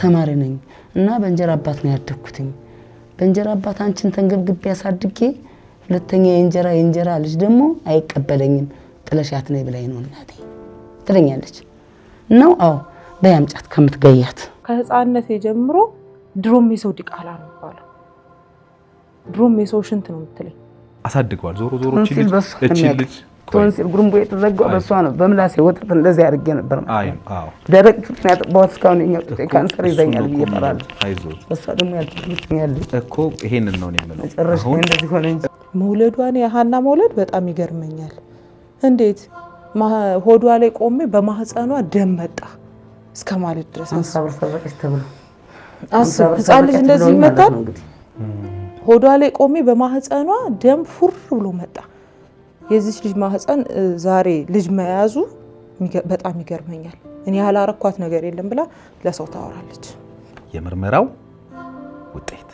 ተማሪ ነኝ እና በእንጀራ አባት ነው ያደኩትኝ በእንጀራ አባት አንቺን ተንገብግቤ ያሳድጌ ሁለተኛ የእንጀራ ልጅ ደግሞ አይቀበለኝም ጥለሻት ነይ ብላኝ ነው እናቴ ትለኛለች ነው አዎ በያምጫት ከምትገያት ከህፃንነት ጀምሮ ድሮም የሰው ዲቃላ ነው ባለው ድሮም የሰው ሽንት ነው የምትለኝ አሳድገዋል ዞሮ እቺ ልጅ ቶንሲል ጉርምቦ የተዘጋው በሷ ነው በምላሴ ወጥት እንደዚህ አድርጌ ነበር ደረቅ ምክንያት ቦት ካውን የሚያውቁት ካንሰር ይዘኛል ይፈራል አይዞት እሷ ደግሞ ያልተኛል እኮ ይሄንን ነው የሚለው ጨረሽኝ እንደዚህ ሆነ መውለዷን የሃና መውለድ በጣም ይገርመኛል እንዴት ሆዷ ላይ ቆሜ በማህፀኗ ደም መጣ እስከማለት ድረስ አንሳብር ሰበቀች ተብሎ ህፃን ልጅ እንደዚህ ይመጣል ሆዷ ላይ ቆሜ በማህፀኗ ደም ፉር ብሎ መጣ የዚህ ልጅ ማህፀን ዛሬ ልጅ መያዙ በጣም ይገርመኛል እኔ ያላረኳት ነገር የለም ብላ ለሰው ታወራለች የምርመራው ውጤት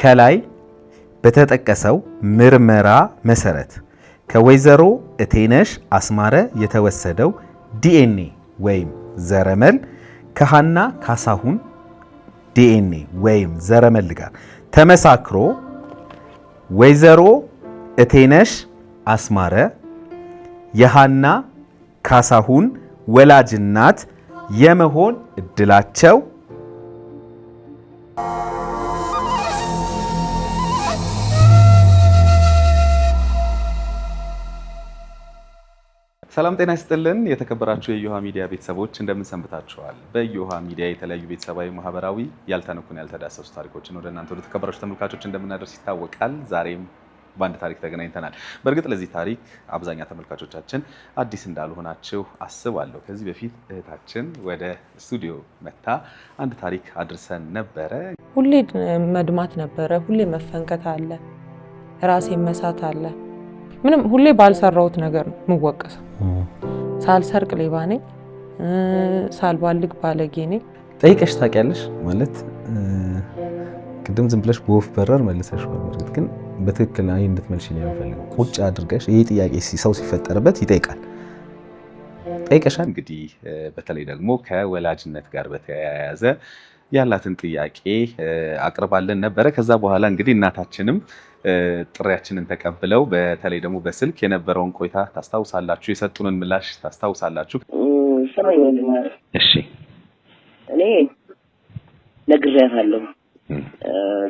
ከላይ በተጠቀሰው ምርመራ መሰረት ከወይዘሮ እቴነሽ አስማረ የተወሰደው ዲኤንኤ ወይም ዘረመል ከሃና ካሳሁን ዲኤንኤ ወይም ዘረመል ጋር ተመሳክሮ ወይዘሮ እቴነሽ አስማረ የሃና ካሳሁን ወላጅ እናት የመሆን እድላቸው ሰላም ጤና ይስጥልን የተከበራችሁ የዮሃ ሚዲያ ቤተሰቦች እንደምን ሰንብታችኋል በዮሃ ሚዲያ የተለያዩ ቤተሰባዊ ማህበራዊ ያልተነኩን ያልተዳሰሱ ታሪኮችን ወደ እናንተ ወደ ተከበራችሁ ተመልካቾች እንደምናደርስ ይታወቃል ዛሬም በአንድ ታሪክ ተገናኝተናል በእርግጥ ለዚህ ታሪክ አብዛኛ ተመልካቾቻችን አዲስ እንዳልሆናችሁ አስባለሁ ከዚህ በፊት እህታችን ወደ ስቱዲዮ መታ አንድ ታሪክ አድርሰን ነበረ ሁሌ መድማት ነበረ ሁሌ መፈንከት አለ ራሴ መሳት አለ ምንም ሁሌ ባልሰራውት ነገር ነው ምወቀሰው ሳልሰርቅ ሌባ ነኝ ሳልባልግ ባለጌ ነኝ ጠይቀሽ ታውቂያለሽ ማለት ቅድም ዝም ብለሽ በወፍ በረር መልሰሽ ማለት ግን በትክክል አይ እንድትመልሽልኝ የምፈልገው ቁጭ አድርገሽ ይሄ ጥያቄ ሰው ሲፈጠርበት ይጠይቃል ጠይቀሻል እንግዲህ በተለይ ደግሞ ከወላጅነት ጋር በተያያዘ ያላትን ጥያቄ አቅርባለን ነበረ ከዛ በኋላ እንግዲህ እናታችንም ጥሪያችንን ተቀብለው በተለይ ደግሞ በስልክ የነበረውን ቆይታ ታስታውሳላችሁ የሰጡንን ምላሽ ታስታውሳላችሁ እሺ እኔ ነግሬያታለሁ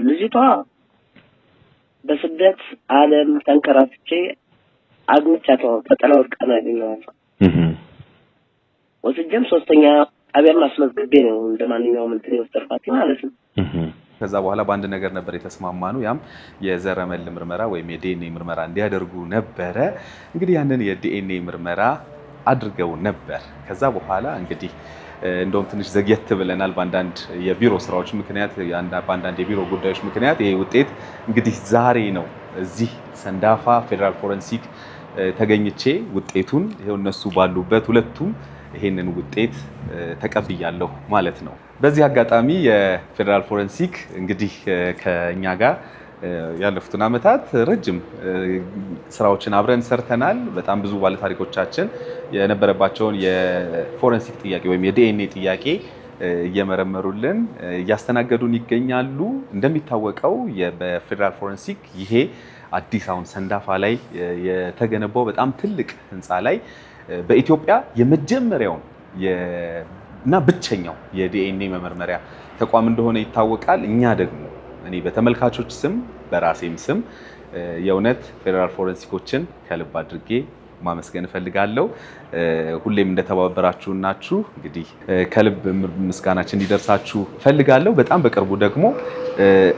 ልጅቷ በስደት ዓለም ተንከራፍቼ አግኝቻታው ተጠላው ቀናኛው ወስጀም ሶስተኛ ጣቢያ ማስመዝገቤ ነው እንደማንኛውም እንትን ወስደርፋት ማለት ነው ከዛ በኋላ በአንድ ነገር ነበር የተስማማኑ ያም የዘረመል ምርመራ ወይም የዲኤንኤ ምርመራ እንዲያደርጉ ነበረ እንግዲህ ያንን የዲኤንኤ ምርመራ አድርገው ነበር ከዛ በኋላ እንግዲህ እንደውም ትንሽ ዘግየት ብለናል በአንዳንድ የቢሮ ስራዎች ምክንያት በአንዳንድ የቢሮ ጉዳዮች ምክንያት ይሄ ውጤት እንግዲህ ዛሬ ነው እዚህ ሰንዳፋ ፌደራል ፎረንሲክ ተገኝቼ ውጤቱን ይሄው እነሱ ባሉበት ሁለቱም ይሄንን ውጤት ተቀብያለሁ ማለት ነው በዚህ አጋጣሚ የፌደራል ፎረንሲክ እንግዲህ ከኛ ጋር ያለፉትን አመታት ረጅም ስራዎችን አብረን ሰርተናል በጣም ብዙ ባለ ታሪኮቻችን የነበረባቸውን የፎረንሲክ ጥያቄ ወይም የዲኤንኤ ጥያቄ እየመረመሩልን እያስተናገዱን ይገኛሉ እንደሚታወቀው በፌደራል ፎረንሲክ ይሄ አዲስ አሁን ሰንዳፋ ላይ የተገነባው በጣም ትልቅ ህንፃ ላይ በኢትዮጵያ የመጀመሪያውን እና ብቸኛው የዲኤንኤ መመርመሪያ ተቋም እንደሆነ ይታወቃል እኛ ደግሞ እኔ በተመልካቾች ስም በራሴም ስም የእውነት ፌደራል ፎረንሲኮችን ከልብ አድርጌ ማመስገን ፈልጋለሁ ሁሌም እንደተባበራችሁናችሁ እንግዲህ ከልብ ምስጋናችን እንዲደርሳችሁ ፈልጋለሁ በጣም በቅርቡ ደግሞ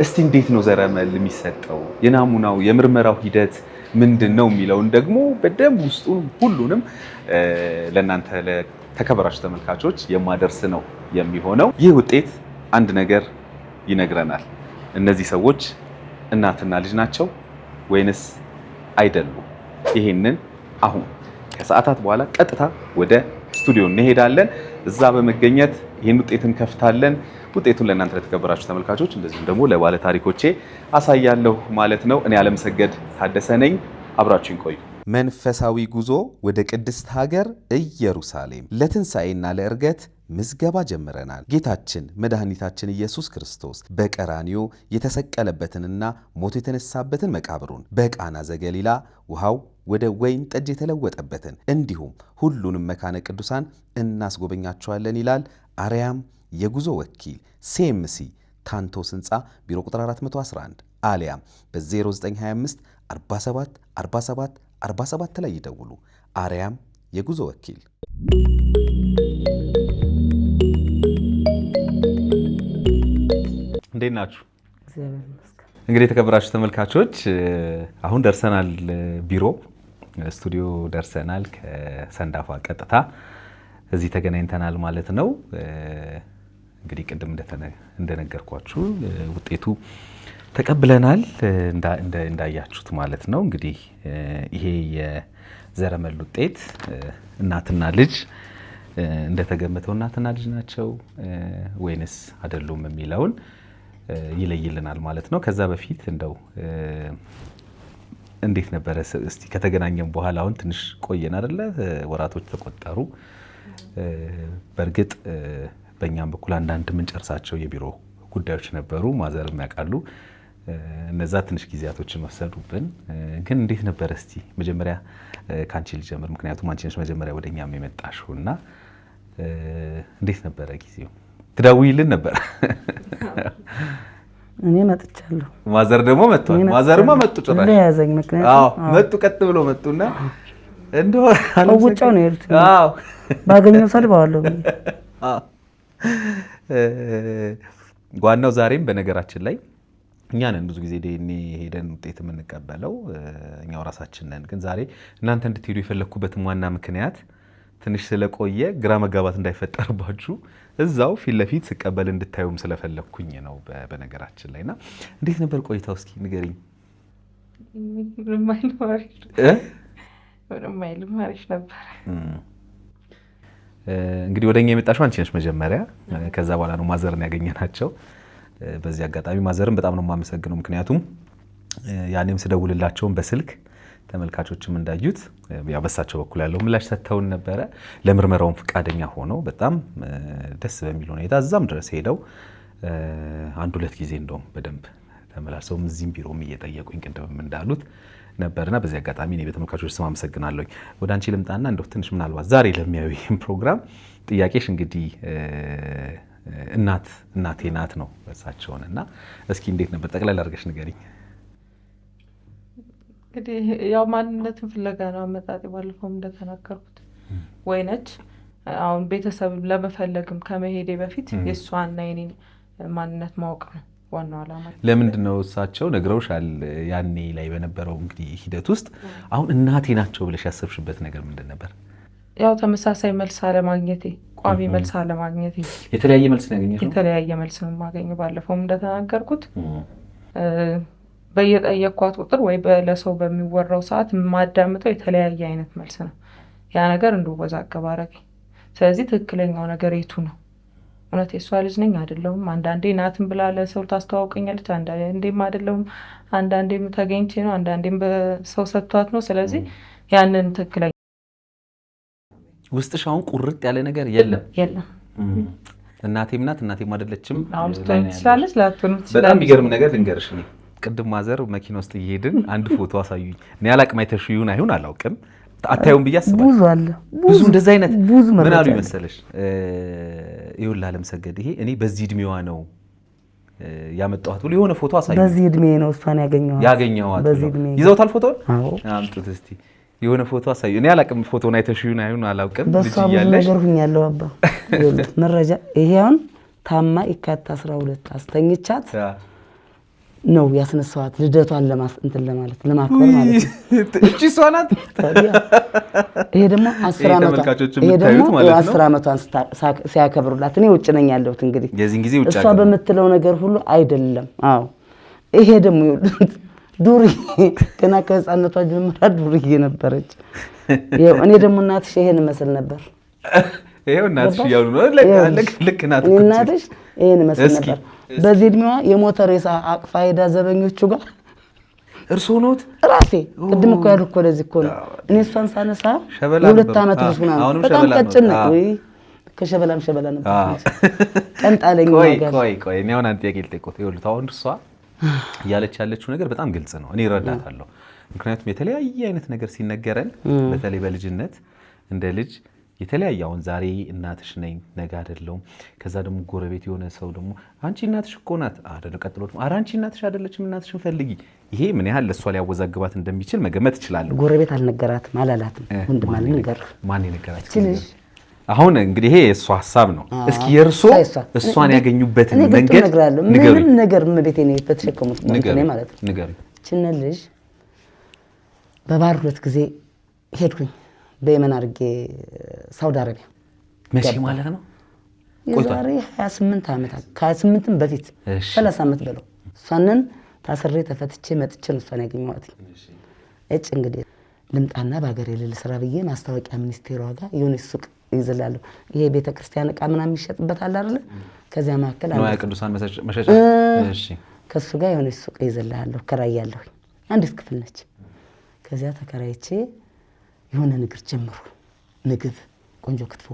እስቲ እንዴት ነው ዘረመል የሚሰጠው የናሙናው የምርመራው ሂደት ምንድነው የሚለውን ደግሞ በደንብ ውስጡን ሁሉንም ለእናንተ ለተከበራችሁ ተመልካቾች የማደርስ ነው የሚሆነው ይህ ውጤት አንድ ነገር ይነግረናል እነዚህ ሰዎች እናትና ልጅ ናቸው ወይንስ አይደሉም ይሄንን አሁን ከሰዓታት በኋላ ቀጥታ ወደ ስቱዲዮ እንሄዳለን እዛ በመገኘት ይሄን ውጤትን ከፍታለን ውጤቱን ለእናንተ ለተከበራችሁ ተመልካቾች እንደዚሁም ደግሞ ለባለ ታሪኮቼ አሳያለሁ ማለት ነው እኔ አለምሰገድ ታደሰ ነኝ አብራችሁን ቆዩ መንፈሳዊ ጉዞ ወደ ቅድስት ሀገር ኢየሩሳሌም ለትንሳኤና ለዕርገት ምዝገባ ጀምረናል። ጌታችን መድኃኒታችን ኢየሱስ ክርስቶስ በቀራንዮ የተሰቀለበትንና ሞቶ የተነሳበትን መቃብሩን፣ በቃና ዘገሊላ ውሃው ወደ ወይን ጠጅ የተለወጠበትን እንዲሁም ሁሉንም መካነ ቅዱሳን እናስጎበኛቸዋለን ይላል አርያም የጉዞ ወኪል CMC ታንቶስ ህንፃ ቢሮ ቁጥር 411 አሊያም በ0925 47 47 47 ላይ ይደውሉ። አርያም የጉዞ ወኪል። እንዴት ናችሁ? እንግዲህ የተከበራችሁ ተመልካቾች አሁን ደርሰናል፣ ቢሮ ስቱዲዮ ደርሰናል። ከሰንዳፋ ቀጥታ እዚህ ተገናኝተናል ማለት ነው። እንግዲህ ቅድም እንደነገርኳችሁ ውጤቱ ተቀብለናል እንዳያችሁት ማለት ነው። እንግዲህ ይሄ የዘረመል ውጤት እናትና ልጅ እንደተገመተው እናትና ልጅ ናቸው ወይንስ አይደሉም የሚለውን ይለይልናል ማለት ነው። ከዛ በፊት እንደው እንዴት ነበረ እስቲ ከተገናኘን በኋላ አሁን ትንሽ ቆየን አይደለ? ወራቶች ተቆጠሩ። በእርግጥ በእኛም በኩል አንዳንድ የምንጨርሳቸው የቢሮ ጉዳዮች ነበሩ፣ ማዘርም ያውቃሉ። እነዛ ትንሽ ጊዜያቶችን ወሰዱብን። ግን እንዴት ነበረ እስቲ መጀመሪያ ካንቺ ልጀምር፣ ምክንያቱም አንቺ ነሽ መጀመሪያ ወደኛም የመጣሽው እና እንዴት ነበረ ጊዜው? ትደውይልን ነበር? እኔ መጥቻለሁ። ማዘር ደግሞ መጥቷል። ማዘርማ መጡ ጭራሽ ለያዘኝ ምክንያቱም መጡ፣ ቀጥ ብሎ መጡና እንደው አውጫው ነው የሄዱት። ባገኘው ሰድባዋለሁ። ዋናው ዛሬም በነገራችን ላይ እኛ ነን ብዙ ጊዜ ዲኤንኤ ሄደን ውጤት የምንቀበለው እኛው ራሳችን ነን። ግን ዛሬ እናንተ እንድትሄዱ የፈለኩበትም ዋና ምክንያት ትንሽ ስለቆየ ግራ መጋባት እንዳይፈጠርባችሁ እዛው ፊት ለፊት ስቀበል እንድታዩም ስለፈለኩኝ ነው በነገራችን ላይና እንዴት ነበር ቆይታው? እስኪ ንገሪኝ። አሪፍ ነበር። እንግዲህ ወደኛ የመጣሽው አንቺ ነሽ መጀመሪያ፣ ከዛ በኋላ ነው ማዘርን ያገኘናቸው። በዚህ አጋጣሚ ማዘርን በጣም ነው የማመሰግነው። ምክንያቱም ያኔም ስደውልላቸውን በስልክ ተመልካቾችም እንዳዩት ያው በሳቸው በኩል ያለው ምላሽ ሰጥተውን ነበረ። ለምርመራውን ፈቃደኛ ሆነው በጣም ደስ በሚል ሁኔታ እዛም ድረስ ሄደው አንድ ሁለት ጊዜ እንደውም በደንብ ተመላልሰውም እዚህም ቢሮም እየጠየቁኝ ቅድምም እንዳሉት ነበርና በዚህ አጋጣሚ እኔ በተመልካቾች ስም አመሰግናለሁ። ወደ አንቺ ልምጣና እንደው ትንሽ ምናልባት ዛሬ ለሚያዩ ይህን ፕሮግራም ጥያቄሽ እንግዲህ እናቴ ናት ነው በሳቸውንና እስኪ እንዴት ነበር ጠቅላላ አድርገሽ ንገሪኝ። እንግዲህ ያው ማንነትን ፍለጋ ነው አመጣጤ። ባለፈው እንደተናገርኩት ወይ ነች። አሁን ቤተሰብ ለመፈለግም ከመሄዴ በፊት የእሷና የኔን ማንነት ማወቅ ነው ዋናው ዓላማ። ለምንድን ነው እሳቸው ነግረውሻል? ያኔ ላይ በነበረው እንግዲህ ሂደት ውስጥ አሁን እናቴ ናቸው ብለሽ ያሰብሽበት ነገር ምንድን ነበር? ያው ተመሳሳይ መልስ አለማግኘቴ፣ ቋሚ መልስ አለማግኘቴ። የተለያየ መልስ ነው ያገኘሽው? የተለያየ መልስ ነው የማገኘው። ባለፈውም እንደተናገርኩት በየጠየኳት ቁጥር ወይ ለሰው በሚወራው ሰዓት የማዳምጠው የተለያየ አይነት መልስ ነው። ያ ነገር እንድወዛገብ አደረገኝ። ስለዚህ ትክክለኛው ነገር የቱ ነው? እውነት የሷ ልጅ ነኝ አይደለሁም? አንዳንዴ ናትን ብላ ለሰው ታስተዋውቀኛለች፣ አንዳንዴም አይደለሁም፣ አንዳንዴም ተገኝቼ ነው፣ አንዳንዴም በሰው ሰጥቷት ነው። ስለዚህ ያንን ትክክለኛ ውስጥሽ አሁን ቁርጥ ያለ ነገር የለም? የለም። እናቴም ናት እናቴም አይደለችም ትችላለች፣ ላትሆን ትችላለች። በጣም የሚገርም ነገር ልንገርሽ። እኔ ቅድም ማዘር መኪና ውስጥ እየሄድን አንድ ፎቶ አሳዩኝ። እኔ አላቅም፣ አይተሽው ይሁን አይሁን አላውቅም፣ አታዩም ብዬ አስባለሁ። ብዙ አለ፣ ብዙ እንደዛ አይነት ብዙ ምን አሉ ይመሰለሽ? ይኸውልህ አለምሰገድ ይሄ እኔ በዚህ እድሜዋ ነው ያመጣኋት ብሎ የሆነ ፎቶ አሳዩኝ። በዚህ እድሜ ነው እሷን ያገኘኋት። ይዘውታል ፎቶውን? አምጡት እስቲ የሆነ ፎቶ አሳዩ። እኔ አላቅም፣ ፎቶውን አይተሽው ይሁን አይሁን አላውቅም። በሷ ብዙ ነገር ሁኛለሁ። አባ መረጃ ይሄ አሁን ታማ የካቲት 12 አስተኝቻት ነው ያስነሳዋት ልደቷን ለማለት ለማክበር ማለት ነው። እቺ እሷ ናት። ይሄ ደግሞ 10 ዓመቷን ሲያከብሩላት እኔ ውጭ ነኝ ያለሁት። እንግዲህ የዚህን ጊዜ ውጭ እሷ በምትለው ነገር ሁሉ አይደለም። አዎ ይሄ ደግሞ ዱርዬ ገና ከህፃነቷ ጀምራ ዱርዬ ነበረች። ይሄው እኔ ደግሞ እናትሽ ይሄን መስል ነበር። ይሄው እናትሽ ያው ነው ልክ ናት። እናትሽ ይሄን መስል ነበር። በዚህ እድሜዋ የሞተ ሬሳ አቅፋ ሄዳ ዘበኞቹ ጋር እርሶ ኖት ራሴ ቅድም እኮ ያልኩ እኮ ለዚህ እኮ ነው። እኔ እሷን ሳነሳ 2 ዓመት ልጅ ሆና በጣም ቀጭን ነው። ከሸበላም ሸበላ ነበር ቀንጣለኝ ነገር ቆይ እኔ አሁን አንተ ጥያቄ ልጠይቅህ ይኸውልህ አሁን እሷ እያለች ያለችው ነገር በጣም ግልጽ ነው እኔ እረዳታለሁ ምክንያቱም የተለያየ አይነት ነገር ሲነገረን በተለይ በልጅነት እንደ ልጅ የተለያየ አሁን ዛሬ እናትሽ ነኝ ነገ አይደለም ከዛ ደግሞ ጎረቤት የሆነ ሰው ደግሞ አንቺ እናትሽ እኮ ናት አይደለም ቀጥሎ ደግሞ አንቺ እናትሽ አይደለችም እናትሽን ፈልጊ ይሄ ምን ያህል ለሷ ሊያወዛግባት እንደሚችል መገመት እችላለሁ ጎረቤት አልነገራትም አላላትም ወንድም አልነገር ማን ይነገራት አሁን እንግዲህ ይሄ የሷ ሐሳብ ነው እስኪ የርሶ እሷን ያገኙበትን መንገድ ምንም ነገር መቤቴ ነው በተሸከሙት ነው ማለት ነው ንገሪ ችነልሽ በባር ሁለት ጊዜ ሄድኩኝ በየመን አድርጌ ሳውዲ አረቢያ መቼ ማለት ነው የዛሬ 28 ዓመት ከ28 በፊት 30 ዓመት በለው እሷንን ታስሬ ተፈትቼ መጥቼ ነው እሷን ያገኘኋት እጭ እንግዲህ ልምጣና በአገሬ ልስራ ብዬ ማስታወቂያ ሚኒስቴሯ ጋር የሆነ ሱቅ ይዘላሉ ይሄ ቤተክርስቲያን ዕቃ ምናምን ይሸጥበት አለ አይደል ከዚያ ማከለ ነው ቅዱሳን መሸጫ እሺ ከሱ ጋር የሆነ ሱቅ ይዘላሉ ከራያለሁ አንዲት ክፍል ነች ከዚያ ተከራይቼ የሆነ ንግር ጀመሩ ምግብ ቆንጆ ክትፎ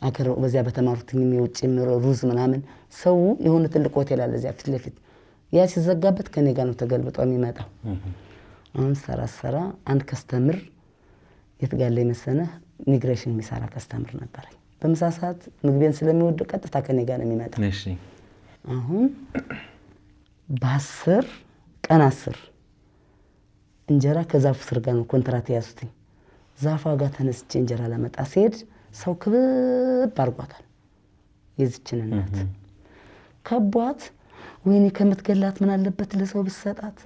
አገረው በዚያ በተማሩትኝ የውጭ ሩዝ ምናምን ሰው የሆነ ትልቅ ሆቴል አለ እዚያ ፊት ለፊት ያ ሲዘጋበት ከኔ ጋር ነው ተገልብጦ የሚመጣው አሁን ሰራሰራ አንድ ከስተምር የትጋለ መሰነ ሚግሬሽን የሚሰራ ከስተምር ነበር በመሳ ሰዓት ምግቤን ስለሚወድ ቀጥታ ከኔ ጋር ነው የሚመጣው እሺ አሁን በ10 ቀን 10 እንጀራ ከዛፍ ስር ጋር ነው ኮንትራት ያሱትኝ ዛፋ ጋር ተነስቼ እንጀራ ለመጣ ሲሄድ ሰው ክብብ አርጓታል የዚችን እናት ከቧት ወይኔ ከምትገላት ምን አለበት ለሰው ብትሰጣት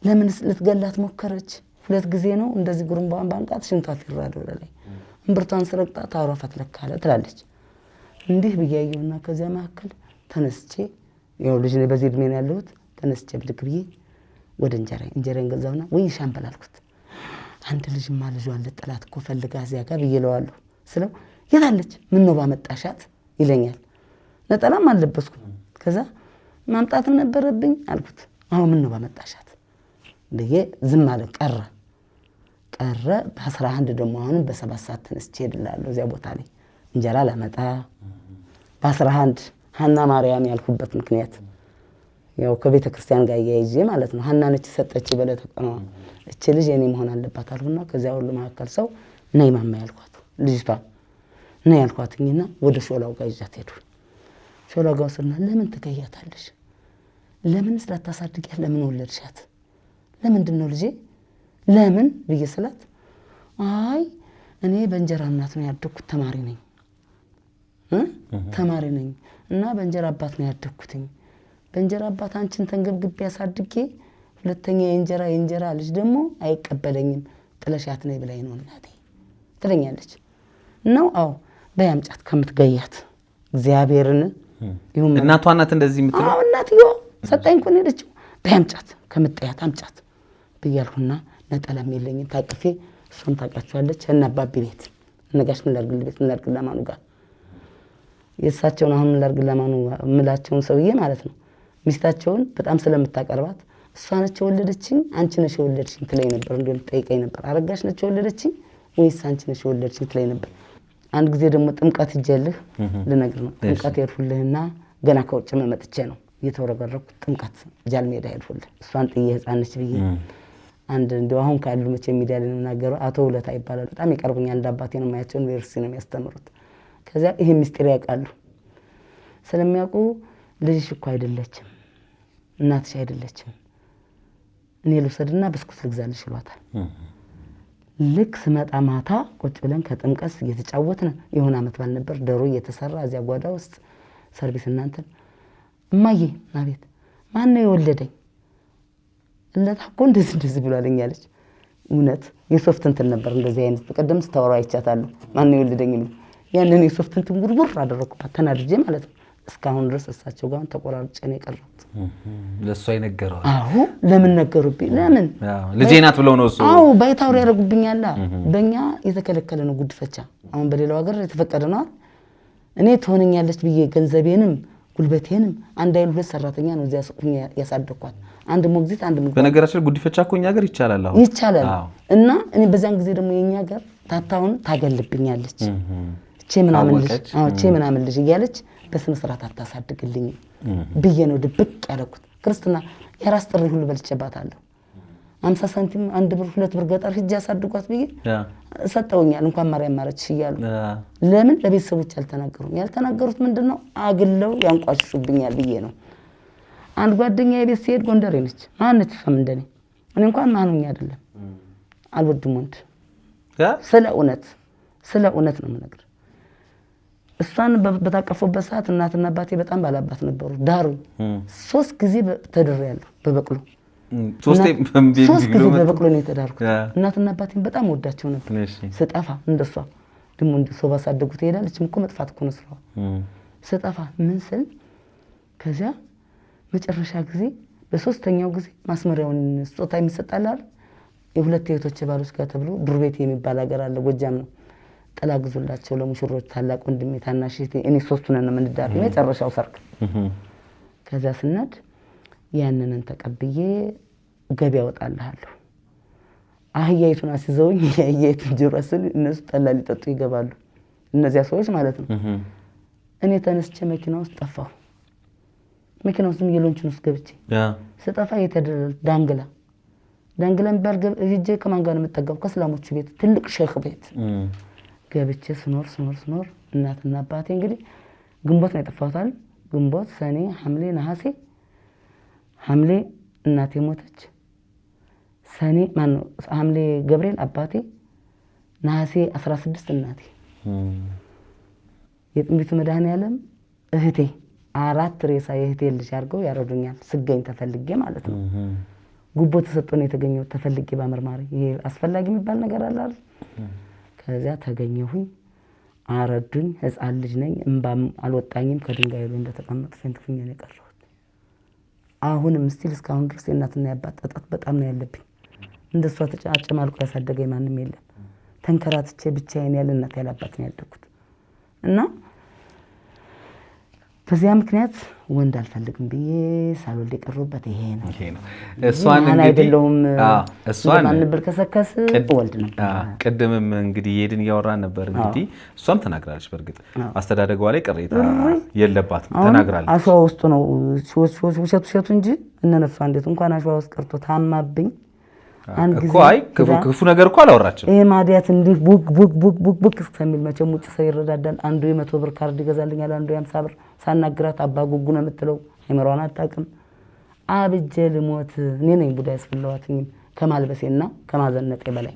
ለምን ልትገላት ሞከረች ሁለት ጊዜ ነው እንደዚህ ጉሩምባን ባንቃት ሽንቷ ፍራዶ ላይ እምብርቷን ስረቅጣ ታውራፋት ለካለ ትላለች እንዲህ ብያየውና ከዚያ ማከል ተነስቼ ያው ልጅ ነው በዚህ እድሜ ነው ያለሁት ተነስቼ ብድግ ብዬ ወደ እንጀራን ገዛውና ወይ ሻምበል አልኩት አንድ ልጅማ ልጇን ለጥላት እኮ ፈልጋ እዚያ ጋር ብየለዋለሁ ስለው የታለች ምን ነው ባመጣሻት ይለኛል ነጠላም አልለበስኩም ከዛ ማምጣትም ነበረብኝ አልኩት አሁን ምን ነው ባመጣሻት እንደየ ዝም አለ ቀረ በ11 ደግሞ አሁን በ7 ሰዓት ተነስቼ ሄድላለሁ እዚያ ቦታ ላይ እንጀራ ላመጣ በ11 ሐና ማርያም ያልኩበት ምክንያት ያው ከቤተ ክርስቲያን ጋር ያይዤ ማለት ነው ሐና ነች ሰጠች በለተ ቀኗ እቺ ልጅ የኔ መሆን አለባት አልሁና ከዚያ ሁሉ ማከል ሰው ነይ ማማ ያልኳት ልጅቷ ነይ ያልኳትኝና ወደ ሾላው ጋር ይዛት ሄዱ ሾላው ጋር ወሰና ለምን ትከያታለሽ ለምን ስላታሳድጊያት ለምን ወለድሻት ለምንድን ነው ልጄ ለምን ብየስላት አይ እኔ በእንጀራ እናት ነው ያደኩት ተማሪ ነኝ እና በእንጀራ አባት ነው ያደኩትኝ በእንጀራ አባት አንቺን ተንገብግቤ ያሳድጌ ሁለተኛ የእንጀራ ልጅ ደግሞ አይቀበለኝም ጥለሻት ነይ ብላኝ ነው እናቴ ትለኛለች ነው አው በያምጫት ከምትገያት እግዚአብሔርን ይሁን እናቷ ናት እንደዚህ የምትለው አው እናትዮ ሰጣኝ እኮ ነው ልጅ በያምጫት ከምትጠያት አምጫት ብያልሁና ነጠላም የለኝም ታቅፌ እሷም ታውቃቸዋለች እና አባቢ ቤት ነጋሽ ምን ላርግል ለማኑ ጋር የሳቸውን አሁን ምን ላርግል ለማኑ ምላቸውን ሰውዬ ማለት ነው ሚስታቸውን በጣም ስለምታቀርባት እሷ ነች የወለደችኝ አንቺ ነሽ የወለድሽኝ ትለኝ ነበር እንደም ጠይቀኝ ነበር አረጋሽ ነች የወለደችኝ ወይስ አንቺ ነሽ የወለድሽኝ ትለኝ ነበር አንድ ጊዜ ደግሞ ጥምቀት ይጀልህ ልነግር ነው ጥምቀት ይርፉልህና ገና ከውጭ መጥቼ ነው የተወረበረኩት ጥምቀት ጃልሜዳ ይርፉልህ እሷን ጥዬ ህፃን ነች ብዬ አንድ እንደው አሁን ካሉ መቼ ሚዲያ ላይ እናገሩ አቶ ውለታ ይባላል በጣም ይቀርቡኛል እንዳባቴ ነው ማያቸው ዩኒቨርሲቲ ነው የሚያስተምሩት ከዚያ ይሄ ሚስጥር ያውቃሉ ስለሚያውቁ ልጅሽ እኮ አይደለችም እናትሽ አይደለችም እኔ ልውሰድና ብስኩት ልግዛልሽ ይሏታል ልክ ስመጣ ማታ ቁጭ ብለን ከጥምቀት እየተጫወትን የሆነ አመት ባል ነበር ደሮ እየተሰራ እዚያ ጓዳ ውስጥ ሰርቪስ እናንተን እማዬ አቤት ማን ነው የወለደኝ ለታኮ እንደዚህ ብሏልኝ አለች እውነት የሶፍት እንትን ነበር እንደዚህ አይነት ተቀደም ስታወራ አይቻታለሁ ማን ነው የወለደኝ ያንን የሶፍት እንትን ጉርጉር አደረኩባት ተናድጄ ማለት ነው እስካሁን ድረስ እሳቸው ጋር ተቆራርጬ ነው የቀረሁት ለሷ ይነገራል አዎ ለምን ነገሩብኝ ለምን ልጄ ናት ብለው ነው እሱ አዎ ባይታውሪ ያረጉብኛል በእኛ የተከለከለ ነው ጉድፈቻ አሁን በሌላው ሀገር የተፈቀደ ነው እኔ ትሆነኛለች ብዬ ገንዘቤንም ጉልበቴንም አንድ አይል ሁለት ሰራተኛ ነው እዚያ ሱቁኝ ያሳደኳት አንድ ሞግዚት አንድ ሞግዚት በነገራችን ጉድፈቻ እኮ እኛ ሀገር ይቻላል አሁን ይቻላል እና እኔ በዛን ጊዜ ደግሞ የኛ ሀገር ታታውን ታገልብኛለች ምናምን ልጅ እያለች በስነ ስርዓት አታሳድግልኝ ብዬ ነው ድብቅ ያደረኩት። ክርስትና የራስ ጥሪ ሁሉ በልቼባታለሁ። 50 ሳንቲም 1 ብር 2 ብር ገጠር ሂጅ ያሳድጓት ብዬ ሰጠውኛል። እንኳን ማርያም ማረች ይያሉ። ለምን ለቤተሰቦች ያልተናገሩት ምንድነው? አግለው ያንቋሽሹብኛል ብዬ ነው። አንድ ጓደኛዬ ቤት ሲሄድ ጎንደሬ ነች። ማነች ፈም እንደኔ እኔ እንኳን ማኑኝ አይደለም አልወድም ወንድ ስለ እውነት ነው የምነግርህ። እሷን በታቀፈበት ሰዓት እናትና አባቴ በጣም ባላባት ነበሩ። ዳሩ 3 ጊዜ ተድሬያለሁ በበቅሎ 3 ጊዜ በበቅሎ ነው የተዳርኩት። እናትና አባቴን በጣም ወዳቸው ነበር። ስጠፋ እንደሷ ደሞ እንደሷ ባሳደጉት ይሄዳለች እኮ መጥፋት እኮ ነው ስራው። ስጠፋ ምን ስል ከዚያ መጨረሻ ጊዜ በሶስተኛው ጊዜ ማስመሪያውን ስጦታ የሚሰጣል አይደል? የሁለት እህቶች ባሎች ጋር ተብሎ ዱር ቤት የሚባል ሀገር አለ፣ ጎጃም ነው። ጥላ ግዙላቸው ለሙሽሮች፣ ታላቅ ወንድሜ፣ ታናሽ እህቴ፣ እኔ ሶስቱን ነው የምንዳር መጨረሻው ሰርክ። ከዛ ስናድ ያንንን ተቀብዬ ገበያ ወጣልሃለሁ። አህያይቱን አስይዘውኝ አህያይቱን ጅራስል እነሱ ጠላ ሊጠጡ ይገባሉ። እነዚያ ሰዎች ማለት ነው። እኔ ተነስቼ መኪና ውስጥ ጠፋሁ። መኪና ውስጥ የሎንችን ውስጥ ገብቼ ስጠፋ የተደረለ ዳንግላ የሚባል ሂጄ ከማን ጋር ነው የምጠጋው? ከእስላሞቹ ቤት ትልቅ ሼክ ቤት ገብቼ ስኖር እናትና አባቴ እንግዲህ ግንቦት ነው የጠፋሁት። ግንቦት፣ ሰኔ፣ ሐምሌ፣ ነሐሴ። ሐምሌ እናቴ ሞተች። ሰኔ ማነው ሐምሌ ገብርኤል አባቴ፣ ነሐሴ 16 እናቴ። የጥንቢቱ መድኃኔዓለም እህቴ 4 ሬሳ የእህቴ ልጅ አድርገው ያረዱኛል። ስገኝ ተፈልጌ ማለት ነው። ጉቦ ተሰጥቶ ነው የተገኘው ተፈልጌ በመርማሪ። ይሄ አስፈላጊ የሚባል ነገር አለ አይደል? ከዚያ ተገኘሁኝ። አረዱኝ። ህፃን ልጅ ነኝ። እንባም አልወጣኝም። ከድንጋይ ላይ እንደተቀመጥኩ ፈንክፍኝ ነው የቀረሁት። አሁንም ስቲል እስካሁን ድረስ እናትና ያባት ጣጣት በጣም ነው ያለብኝ። እንደሷ ተጫጭማልቆ ያሳደገኝ ማንም የለም። ተንከራትቼ ብቻዬን ያለ እናት ያላባት ነው ያደኩት እና በዚያ ምክንያት ወንድ አልፈልግም ብዬ ሳልወልድ የቀረሁበት ይሄ ነው። እሷን እንግዲህ እሷን ማንብል ከሰከስ ወልድ ነው። ቀደምም እንግዲህ የድን ያወራን ነበር። እንግዲህ እሷም ተናግራለች። በርግጥ አስተዳደጓ ላይ ቅሬታ የለባትም ተናግራለች። አሸዋ ውስጥ ነው ውሸቱ እንጂ እነነፍሷ እንዴት እንኳን አሸዋ ውስጥ ቀርቶ ታማብኝ አንድ ጊዜ እኮ አይ ክፉ ነገር እኮ አላወራችም። ይሄ ማዲያት እንዲህ ቡክ እስከሚል መቼም ውጭ ሰው ይረዳዳል። አንዱ የ100 ብር ካርድ ይገዛልኛል፣ አንዱ የ50 ብር። ሳናግራት አባ ጉጉ ነው የምትለው። አይመሯን አታውቅም። አብጄ ልሞት እኔ ነኝ ቡዳ ያስበላዋትኝ ከማልበሴና ከማዘነጤ በላይ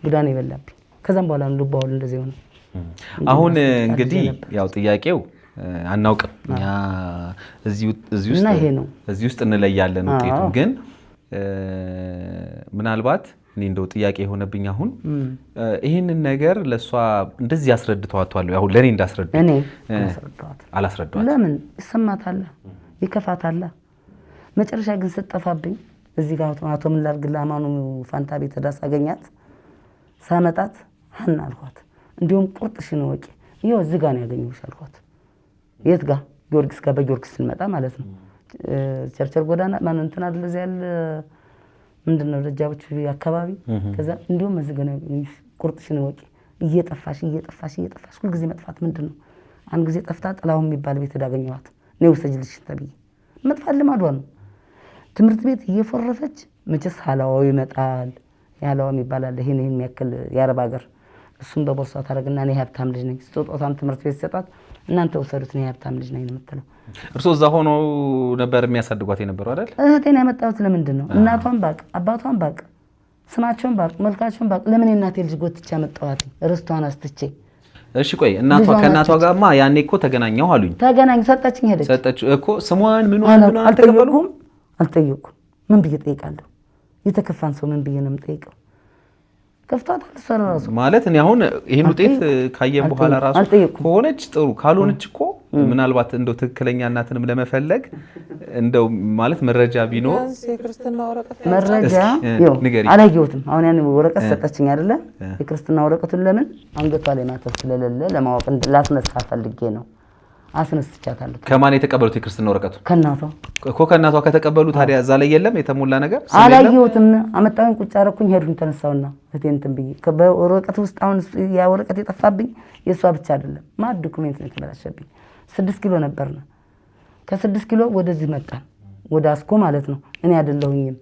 ቡዳ ነው የበላብኝ። ከዛም በኋላ ልባውል እንደዚህ ሆነ። አሁን እንግዲህ ያው ጥያቄው አናውቅም እኛ እዚህ ውስጥ እንለያለን ውጤቱን ግን ምናልባት እኔ እንደው ጥያቄ የሆነብኝ አሁን ይሄንን ነገር ለሷ እንደዚህ ያስረድተዋታል። ያው ለኔ እንዳስረዱ እኔ አላስረዷት። ለምን ይሰማታል ይከፋታል። መጨረሻ ግን ስጠፋብኝ እዚህ ጋር አቶ ምን ላድርግላ ማኑ ፋንታ ቤት ዳስ አገኛት ሳመጣት ሀና አልኳት። እንዲሁም ቁርጥሽን ወቂ ይኸው እዚህ ጋር ነው ያገኘሁሽ አልኳት። የት ጋር? ጊዮርጊስ ጋር በጊዮርጊስ ስንመጣ ማለት ነው። ቸርቸር ጎዳና ማን እንትን አይደል እዚያ ያለ ምንድነው ደጃቦች አካባቢ። ከዛ እንዲሁም መዝገና ቁርጥሽን ወቂ እየጠፋሽ ሁሉ ጊዜ መጥፋት ምንድነው? አንድ ጊዜ ጠፍታ ጥላው የሚባል ቤት ዳገኘዋት ነው ወሰጅልሽ ተብዬ መጥፋት ልማዷ ነው። ትምህርት ቤት እየፈረፈች መቼስ ሐላዋው ይመጣል። ያላው የሚባል አለ ይሄን የሚያክል የአረብ ሀገር እሱም በቦርሳ ታረግና እኔ ሀብታም ልጅ ነኝ ስጦታም ትምህርት ቤት ሰጣት እናንተ ወሰዱት እኔ ሀብታም ልጅ ነኝ ነው የምትለው። እርሶ እዛ ሆኖ ነበር የሚያሳድጓት የነበረው አይደል? እህቴን ያመጣሁት ለምንድን ነው? እናቷን ባቅ አባቷን ባቅ ስማቸውን ባቅ መልካቸውን ባቅ ለምን እናቴ ልጅ ጎትቼ አመጣኋት ርስቷን አስትቼ። እሺ ቆይ ከእናቷ ጋርማ ያኔ እኮ ተገናኘሁ አሉኝ። ተገናኝ ሰጠችኝ ሄደች ሰጠች እኮ ስሟን ምን አልጠየቁም ምን ብዬ ጠይቃለሁ? የተከፋን ሰው ምን ብዬ ነው የምጠይቀው? ከፍቷታል እሷ ራሱ ማለት እኔ አሁን ይሄን ውጤት ካየን በኋላ ራሱ ከሆነች ጥሩ ካልሆነች እኮ ምናልባት እንደው ትክክለኛ እናትንም ለመፈለግ እንደው ማለት መረጃ ቢኖር የክርስትና ወረቀት መረጃ አላየሁትም። አሁን ያን ወረቀት ሰጠችኝ አይደለ? የክርስትና ወረቀቱን ለምን አንገቷ ላይ ማተብ ስለሌለ ለማወቅ ላስነሳ ፈልጌ ነው። አስነስቻታለሁ። ከማን የተቀበሉት የክርስትና ወረቀቱ? ከእናቷ እኮ ከእናቷ ከተቀበሉ ታዲያ እዛ ላይ የለም የተሞላ ነገር? አላየሁትም። አመጣሁኝ ቁጭ አደረኩኝ ሄድኩኝ ተነሳውና እቴን እንትን ብዬ በወረቀት ውስጥ አሁን ያ ወረቀት የጠፋብኝ የእሷ ብቻ አይደለም ማድ ዶክሜንት ነው የተበላሸብኝ። 6 ኪሎ ነበርና ከ6 ኪሎ ወደዚህ መጣን ወደ አስኮ ማለት ነው። እኔ አይደለሁኝም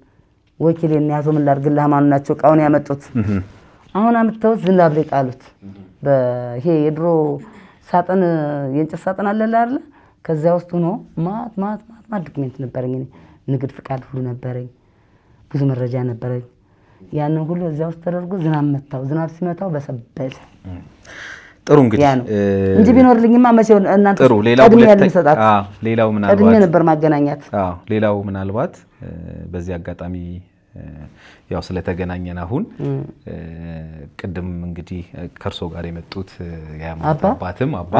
ወኪሌን ያቶ ምን ላድርግልህ ማን ናቸው እቃውን ያመጡት። አሁን አምጥተውት ዝናብ ላይ ጣሉት። በይሄ የድሮ ሳጥን የእንጨት ሳጥን አለ አይደል? ከዚያ ውስጥ ሆኖ ማት ዶክሜንት ነበረኝ። እኔ ንግድ ፍቃድ ሁሉ ነበረኝ፣ ብዙ መረጃ ነበረኝ። ያንን ሁሉ እዚያ ውስጥ ተደርጎ ዝናብ መታው። ዝናብ ሲመታው በሰበሰ። ጥሩ እንግዲህ እንጂ ቢኖርልኝማ መቼው እናንተ ቀድሜ ያልን ሰጣት። ሌላው ምናልባት ቀድሜ ነበር ማገናኛት። ሌላው ምናልባት በዚህ አጋጣሚ ያው ስለተገናኘን አሁን ቅድም እንግዲህ ከርሶ ጋር የመጡት አባትም አባ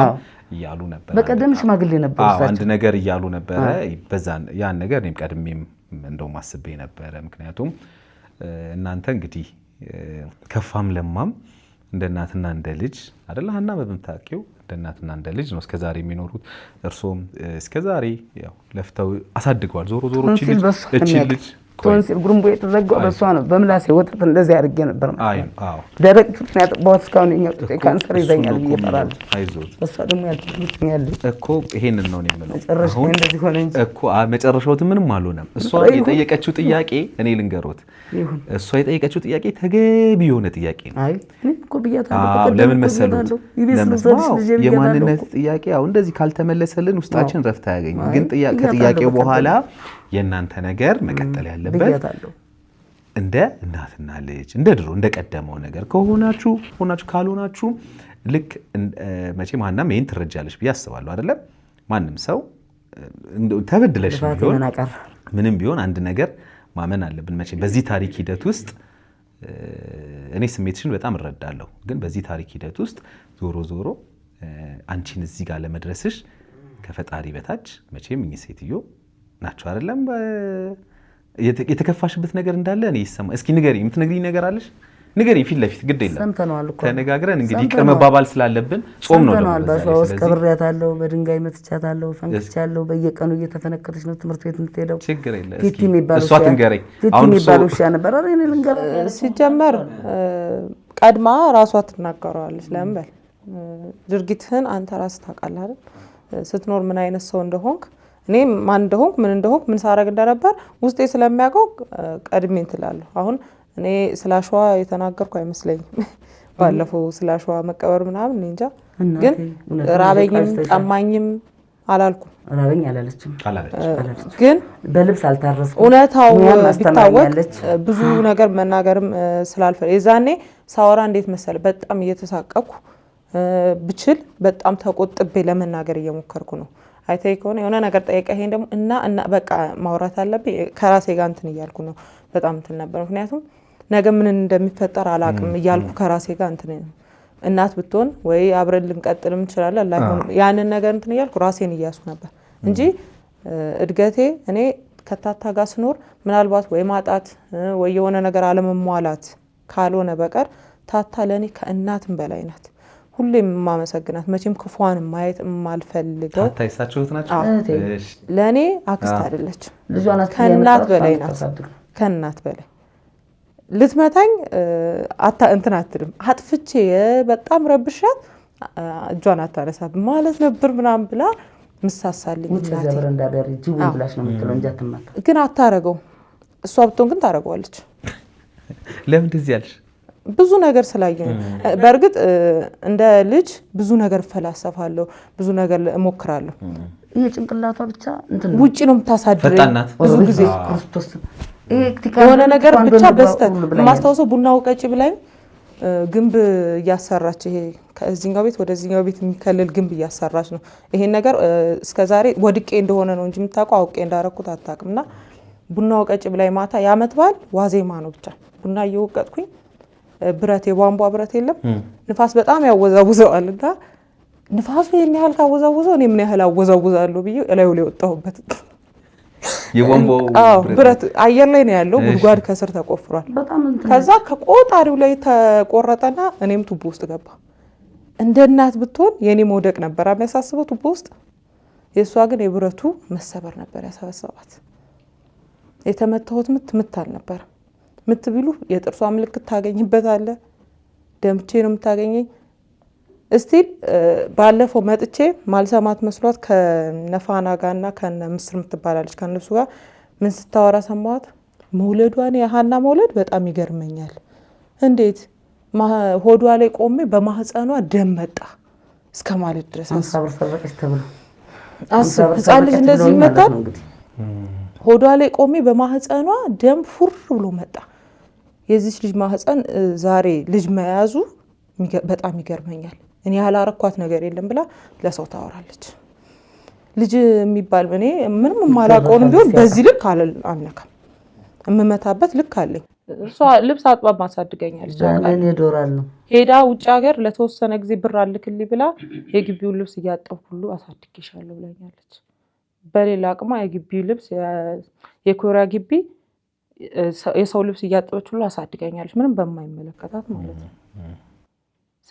እያሉ ነበር። በቀደም ሽማግሌ ነበር አንድ ነገር እያሉ ነበረ። በዛን ያን ነገር እኔም ቀድሜም እንደው ማስቤ ነበረ። ምክንያቱም እናንተ እንግዲህ ከፋም ለማም እንደ እናትና እንደ ልጅ አይደል ሀና በምታውቂው እንደ እናትና እንደ ልጅ ነው እስከዛሬ የሚኖሩት። እርሶም እስከዛሬ ያው ለፍተው አሳድገዋል። ዞሮ ዞሮ እቺ ልጅ ቶንሲል ጉርምቦ የተዘጋው በሷ ነው። በምላሴ ወጥት እንደዚህ አድርጌ ነበር ማለት ነው። ደረቅ ጡት ያጠባሁት እስካሁን የኛው ካንሰር ይዘኛል ብዬ እፈራለሁ። አይዞት በሷ ደግሞ ያልተልኩኛል እኮ ይሄንን ነው የምለው። መጨረሻው እንደዚህ ሆነ እንጂ እኮ መጨረሻው ምንም አልሆነም። እሷ የጠየቀችው ጥያቄ እኔ ልንገሮት፣ እሷ የጠየቀችው ጥያቄ ተገቢ የሆነ ጥያቄ ነው። አይ እኔ እኮ ብያታለሁ። ለምን መሰሉት? የማንነት ጥያቄ ያው እንደዚህ ካልተመለሰልን ውስጣችን ረፍት አያገኝም። ግን ከጥያቄው በኋላ የእናንተ ነገር መቀጠል ያለበት እንደ እናትና ልጅ እንደ ድሮ እንደ ቀደመው ነገር ከሆናችሁ ካልሆናችሁ ልክ መቼም ሀናም ይሄን ትረጃለሽ ብዬ አስባለሁ። አይደለም ማንም ሰው ተበድለሽ ቢሆን ምንም ቢሆን አንድ ነገር ማመን አለብን። መቼም በዚህ ታሪክ ሂደት ውስጥ እኔ ስሜትሽን በጣም እረዳለሁ። ግን በዚህ ታሪክ ሂደት ውስጥ ዞሮ አንቺን እዚህ ጋር ለመድረስሽ ከፈጣሪ በታች መቼም እኚህ ሴትዮ ናቸው አይደለም። የተከፋሽበት ነገር እንዳለ እኔ ይሰማ። እስኪ ንገሪኝ፣ የምትነግሪኝ ነገር አለሽ? ንገሪኝ ፊት ለፊት ግድ የለም ሰምተናል እኮ ተነጋግረን እንግዲህ ይቅር መባባል ስላለብን ጾም ነው ደግሞ በሷስ ቀብሬያታለሁ፣ በድንጋይ መትቻታለሁ፣ ፈንክቻለሁ። በየቀኑ እየተፈነከተች ነው ትምህርት ቤት የምትሄደው። ችግር የለም ቲቲ የሚባለው እሷ ትንገረኝ። አሁን የሚባለው ሻ ነበር አይደል? እኔ ልንገር ሲጀመር ቀድማ ራሷ ትናገረዋለች። ለምን በል ድርጊትህን አንተ ራስህ ታውቃለህ አይደል? ስትኖር ምን አይነት ሰው እንደሆንክ እኔ ማን እንደሆንኩ ምን እንደሆንኩ ምን ሳረግ እንደነበር ውስጤ ስለሚያውቀው ቀድሜ እንትላለሁ። አሁን እኔ ስላሸዋ የተናገርኩ አይመስለኝም። ባለፈው ስላሸዋ መቀበር ምናምን እንጃ፣ ግን ራበኝም ጠማኝም አላልኩም። ራበኝ አላለችም። ግን በልብስ አልታረስኩም። እውነታው ቢታወቅ ብዙ ነገር መናገርም ስላልፈለኩ የዛኔ ሳወራ እንዴት መሰለ በጣም እየተሳቀቅኩ ብችል በጣም ተቆጥቤ ለመናገር እየሞከርኩ ነው። አይተይ ከሆነ የሆነ ነገር ጠይቀኸኝ ደግሞ እና በቃ ማውራት አለብኝ ከራሴ ጋር እንትን እያልኩ ነው። በጣም እንትን ነበር። ምክንያቱም ነገ ምን እንደሚፈጠር አላቅም እያልኩ ከራሴ ጋር እንትን እናት ብትሆን ወይ አብረን ልንቀጥልም እንችላለን ላይሆን ያንን ነገር እንትን እያልኩ ራሴን እያስኩ ነበር እንጂ እድገቴ እኔ ከታታ ጋር ስኖር ምናልባት ወይ ማጣት ወይ የሆነ ነገር አለመሟላት ካልሆነ በቀር ታታ ለኔ ከእናትም በላይ ናት። ሁሌም ማመሰግናት መቼም ክፉዋን ማየት የማልፈልገው ታታይሳችሁት ናቸው። ለኔ አክስት አይደለች ከእናት በላይ ናት። ከእናት በላይ ልትመታኝ እንትን አትልም። አጥፍቼ በጣም ረብሻት እጇን አታነሳብ ማለት ነበር ምናምን ብላ ምሳሳልኝ ግን አታረገው። እሷ ብትሆን ግን ታረገዋለች። ለምን እንደዚህ ያልሽ? ብዙ ነገር ስላየ ነው። በእርግጥ እንደ ልጅ ብዙ ነገር ፈላሰፋለሁ፣ ብዙ ነገር እሞክራለሁ። ይሄ ጭንቅላቷ ብቻ እንትን ውጪ ነው የምታሳድረኝ ብዙ ጊዜ ክርስቶስ የሆነ ነገር ብቻ በስተት ማስተዋወሰው ቡና ወቀጭ ብላኝ ግንብ እያሰራች ይሄ ከዚህኛው ቤት ወደዚህኛው ቤት የሚከልል ግንብ እያሰራች ነው። ይሄን ነገር እስከዛሬ ወድቄ እንደሆነ ነው እንጂ የምታውቀው አውቄ እንዳረኩት አታውቅምና ቡና ወቀጭ ብላኝ ማታ ያመት በዓል ዋዜማ ነው ብቻ ቡና እየወቀጥኩኝ ብረት የቧንቧ ብረት የለም ንፋስ በጣም ያወዛውዘዋልና ንፋሱ የኔ ያህል ካወዛውዘው እኔ ምን ያህል አወዛውዛለሁ ብዬ እላዩ ላይ ወጣሁበት። የቧንቧው ብረት አየር ላይ ነው ያለው፣ ጉድጓድ ከስር ተቆፍሯል። ከዛ ከቆጣሪው ላይ ተቆረጠና እኔም ቱቦ ውስጥ ገባ። እንደ እናት ብትሆን የኔ መውደቅ ነበር የሚያሳስበው ቱቦ ውስጥ የሷ ግን የብረቱ መሰበር ነበር ያሳሰባት። የተመታሁት ምት አልነበር። ምት ቢሉ የጥርሷ ምልክት ታገኝበታለ። ደምቼ ነው የምታገኘኝ። እስቲል ባለፈው መጥቼ ማልሰማት መስሏት ከነፋና ጋርና ከነምስር የምትባላለች ከነሱ ጋር ምን ስታወራ ሰማዋት። መውለዷን የሃና መውለድ በጣም ይገርመኛል። እንዴት ሆዷ ላይ ቆሜ በማህፀኗ ደም መጣ እስከ ማለት ድረስ አንሳብር ፈረቀች ተብሎ ህፃን ልጅ እንደዚህ ይመጣል። ሆዷ ላይ ቆሜ በማህፀኗ ደም ፉር ብሎ መጣ። የዚህ ልጅ ማህፀን ዛሬ ልጅ መያዙ በጣም ይገርመኛል። እኔ ያላረኳት ነገር የለም ብላ ለሰው ታወራለች። ልጅ የሚባል እኔ ምንም ማላቆን ቢሆን በዚህ ልክ አልነካም። እመመታበት ልክ አለኝ። እሷ ልብስ አጥባ ማሳድገኛለች። እኔ ዶራል ነው ሄዳ ውጭ ሀገር ለተወሰነ ጊዜ ብር አልክልኝ ብላ የግቢውን ልብስ እያጠብኩ ሁሉ አሳድጌሻለሁ ብላኛለች። በሌላ አቅማ የግቢው ልብስ የኮሪያ ግቢ የሰው ልብስ እያጠበች ሁሉ አሳድገኛለች። ምንም በማይመለከታት ማለት ነው።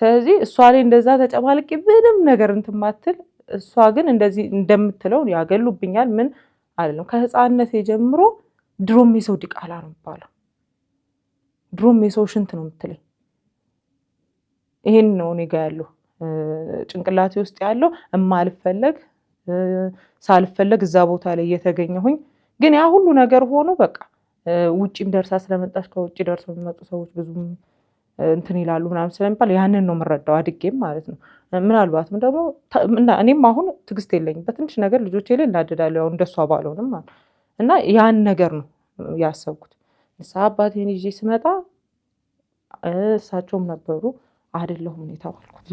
ስለዚህ እሷ ላይ እንደዛ ተጨማልቄ ምንም ነገር እንትማትል እሷ ግን እንደዚህ እንደምትለው ያገሉብኛል ምን አይደለም። ከህፃንነት ጀምሮ ድሮም የሰው ዲቃላ ነው የሚባለው። ድሮም የሰው ሽንት ነው የምትለኝ። ይሄን ነው እኔ ጋር ያለው ጭንቅላቴ ውስጥ ያለው እማልፈለግ ሳልፈለግ እዛ ቦታ ላይ እየተገኘሁኝ ግን ያ ሁሉ ነገር ሆኖ በቃ ውጪም ደርሳ ስለመጣች ከውጪ ደርሰው የሚመጡ ሰዎች ብዙም እንትን ይላሉ ምናምን ስለሚባል ያንን ነው የምረዳው አድጌም ማለት ነው። ምናልባትም ደግሞ እኔም አሁን ትግስት የለኝም በትንሽ ነገር ልጆቼ ላይ እናደዳለሁ ያው እንደሷ ባልሆንም ማለት እና ያን ነገር ነው ያሰብኩት። አባቴን ይዤ ስመጣ እሳቸውም ነበሩ አይደለሁም ነው የተባልኩት።